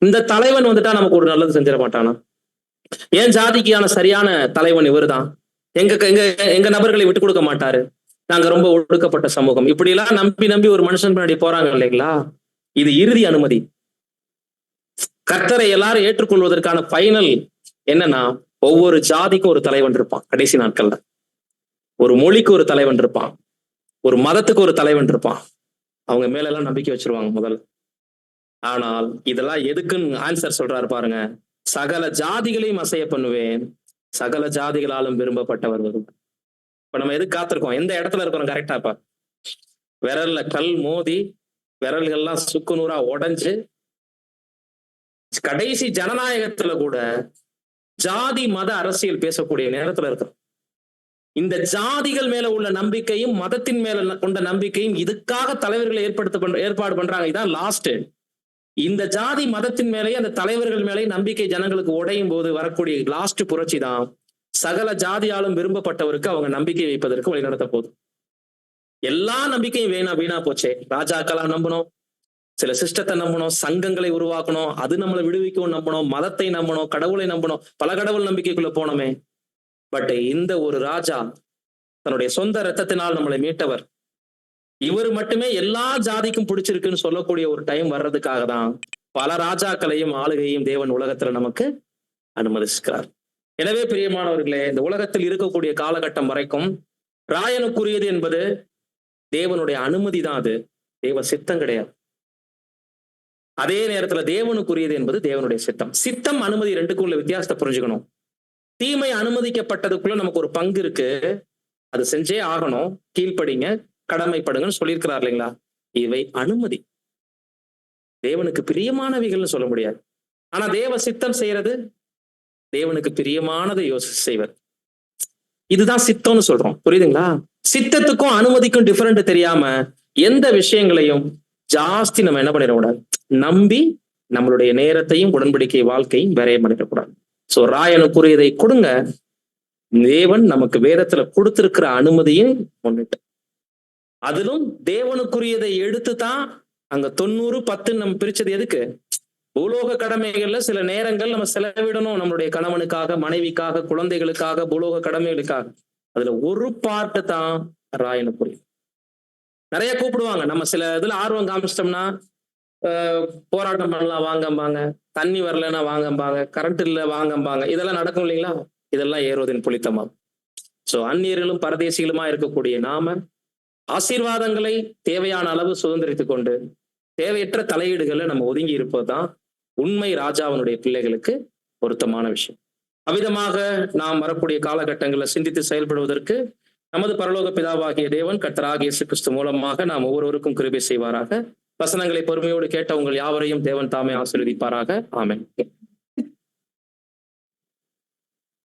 இந்த தலைவன் வந்துட்டா நமக்கு ஒரு நல்லது செஞ்சிட மாட்டானா? ஏன் ஜாதிக்கான சரியான தலைவன் இவருதான், எங்க நபர்களை விட்டு கொடுக்க மாட்டாரு, நாங்க ரொம்ப ஒடுக்கப்பட்ட சமூகம், இப்படி எல்லாம் நம்பி ஒரு மனுஷன் பின்னாடி போறாங்க இல்லைங்களா? இது இறுதி அனுமதி. கர்த்தரை எல்லாரும் ஏற்றுக்கொள்வதற்கான ஃபைனல் என்னன்னா, ஒவ்வொரு ஜாதிக்கும் ஒரு தலைவன் இருப்பான் கடைசி நாட்கள்ல, ஒரு மொழிக்கு ஒரு தலைவன் இருப்பான், ஒரு மதத்துக்கு ஒரு தலைவன் இருப்பான். அவங்க மேல எல்லாம் நம்பிக்கை வச்சிருவாங்க முதல்ல. ஆனால் இதெல்லாம் எதுக்குன்னு ஆன்சர் சொல்றாரு பாருங்க. சகல ஜாதிகளையும் அசைய பண்ணுவேன், சகல ஜாதிகளாலும் விரும்பப்பட்டவர் வரும். இப்ப நம்ம எதுக்கு காத்திருக்கோம்? எந்த இடத்துல இருக்கிறோம் கரெக்டாப்பா? விரல்ல கல் மோதி விரல்கள்லாம் சுக்குநூறா உடைஞ்சு கடைசி ஜனநாயகத்துல கூட ஜாதி மத அரசியல் பேசக்கூடிய நேரத்துல இருக்கிறோம். இந்த ஜாதிகள் மேல உள்ள நம்பிக்கையும் மதத்தின் மேல கொண்ட நம்பிக்கையும் இதுக்காக தலைவர்களை ஏற்பாடு பண்றாங்க. இதான் லாஸ்ட். இந்த ஜாதி மதத்தின் மேலேயே அந்த தலைவர்கள் மேலே நம்பிக்கை ஜனங்களுக்கு உடையும் போது வரக்கூடிய லாஸ்ட் புரட்சி தான் சகல ஜாதியாலும் விரும்பப்பட்டவருக்கு அவங்க நம்பிக்கை வைப்பதற்கு வழி நடத்த போகுது. எல்லா நம்பிக்கையும் வீணா போச்சே. ராஜாக்களா நம்பணும், சில சிஸ்டத்தை நம்பணும், சங்கங்களை உருவாக்கணும், அது நம்மளை விடுவிக்கும் நம்பணும், மதத்தை நம்பணும், கடவுளை நம்பணும், பல கடவுள் நம்பிக்கைக்குள்ள போனோமே. பட் இந்த ஒரு ராஜா தன்னுடைய சொந்த ரத்தத்தினால் நம்மளை மீட்டவர், இவர் மட்டுமே எல்லா ஜாதிக்கும் பிடிச்சிருக்குன்னு சொல்லக்கூடிய ஒரு டைம் வர்றதுக்காக தான் பல ராஜாக்களையும் ஆளுகையும் தேவன் உலகத்துல நமக்கு அனுமதிச்சுக்கிறார். எனவே பிரியமானவர்களே, இந்த உலகத்தில் இருக்கக்கூடிய காலகட்டம் வரைக்கும் ராயனுக்குரியது என்பது தேவனுடைய அனுமதி தான், அது தேவ சித்தம் கிடையாது. அதே நேரத்துல தேவனுக்குரியது என்பது தேவனுடைய சித்தம். சித்தம் அனுமதி ரெண்டுக்குள்ள வித்தியாசத்தை புரிஞ்சுக்கணும். தீமை அனுமதிக்கப்பட்டதுக்குள்ள நமக்கு ஒரு பங்கு இருக்கு, அது செஞ்சே ஆகணும், கீழ்ப்படிங்க, கடமைப்படுங்கன்னு சொல்லியிருக்கிறார் இல்லைங்களா. இவை அனுமதி, தேவனுக்கு பிரியமானவைகள்னு சொல்ல முடியாது. ஆனா தேவ சித்தம் செய்யறது தேவனுக்கு பிரியமானதை யோசிச்சு செய்வது, இதுதான் சித்தம்னு சொல்றோம். புரியுதுங்களா? சித்தத்துக்கும் அனுமதிக்கும் டிஃபரெண்ட் தெரியாம எந்த விஷயங்களையும் ஜாஸ்தி நம்ம என்ன பண்ணிடக்கூடாது, நம்பி நம்மளுடைய நேரத்தையும் உடன்படிக்கை வாழ்க்கையும் விரைய பண்ணிடக்கூடாது. சோ ராயனுக்குரியதை கொடுங்க, தேவன் நமக்கு வேதத்துல கொடுத்திருக்கிற அனுமதியை முன்னிட்டு, அதிலும் தேவனுக்குரியதை எடுத்துதான் அங்க 90-10 நம்ம பிரிச்சது எதுக்கு? பூலோக கடமைகள்ல சில நேரங்கள் நம்ம செலவிடணும், நம்மளுடைய கணவனுக்காக, மனைவிக்காக, குழந்தைகளுக்காக, பூலோக கடமைகளுக்காக. அதுல ஒரு பார்ட்டு தான் ராயனுக்குரிய. நிறைய கூப்பிடுவாங்க, நம்ம சில இதுல ஆர்வம் காமிச்சிட்டோம்னா போராட்டம் பண்ணலாம் வாங்கம்பாங்க, தண்ணி வரலன்னா வாங்கம்பாங்க, கரண்ட் இல்ல வாங்கம்பாங்க, இதெல்லாம் நடக்கும் இல்லைங்களா. இதெல்லாம் ஏரோதின் புளித்தமா. சோ அந்நியர்களும் பரதேசிகளுமா இருக்கக்கூடிய நாம ஆசீர்வாதங்களை தேவையான அளவு சுதந்திரித்துக் கொண்டு தேவையற்ற தலையீடுகளை நம்ம ஒதுங்கி இருப்பதுதான் உண்மை ராஜாவினுடைய பிள்ளைகளுக்கு பொருத்தமான விஷயம். அவ்விதமாக நாம் வரக்கூடிய காலகட்டங்களில் சிந்தித்து செயல்படுவதற்கு நமது பரலோக பிதாவாகிய தேவன் கர்த்தராகிய இயேசு கிறிஸ்து மூலமாக நாம் ஒவ்வொருவருக்கும் கிருபை செய்வாராக. வசனங்களை பொறுமையோடு கேட்ட உங்கள் யாவரையும் தேவன் தாமே ஆசீர்வதிப்பாராக. ஆமென்.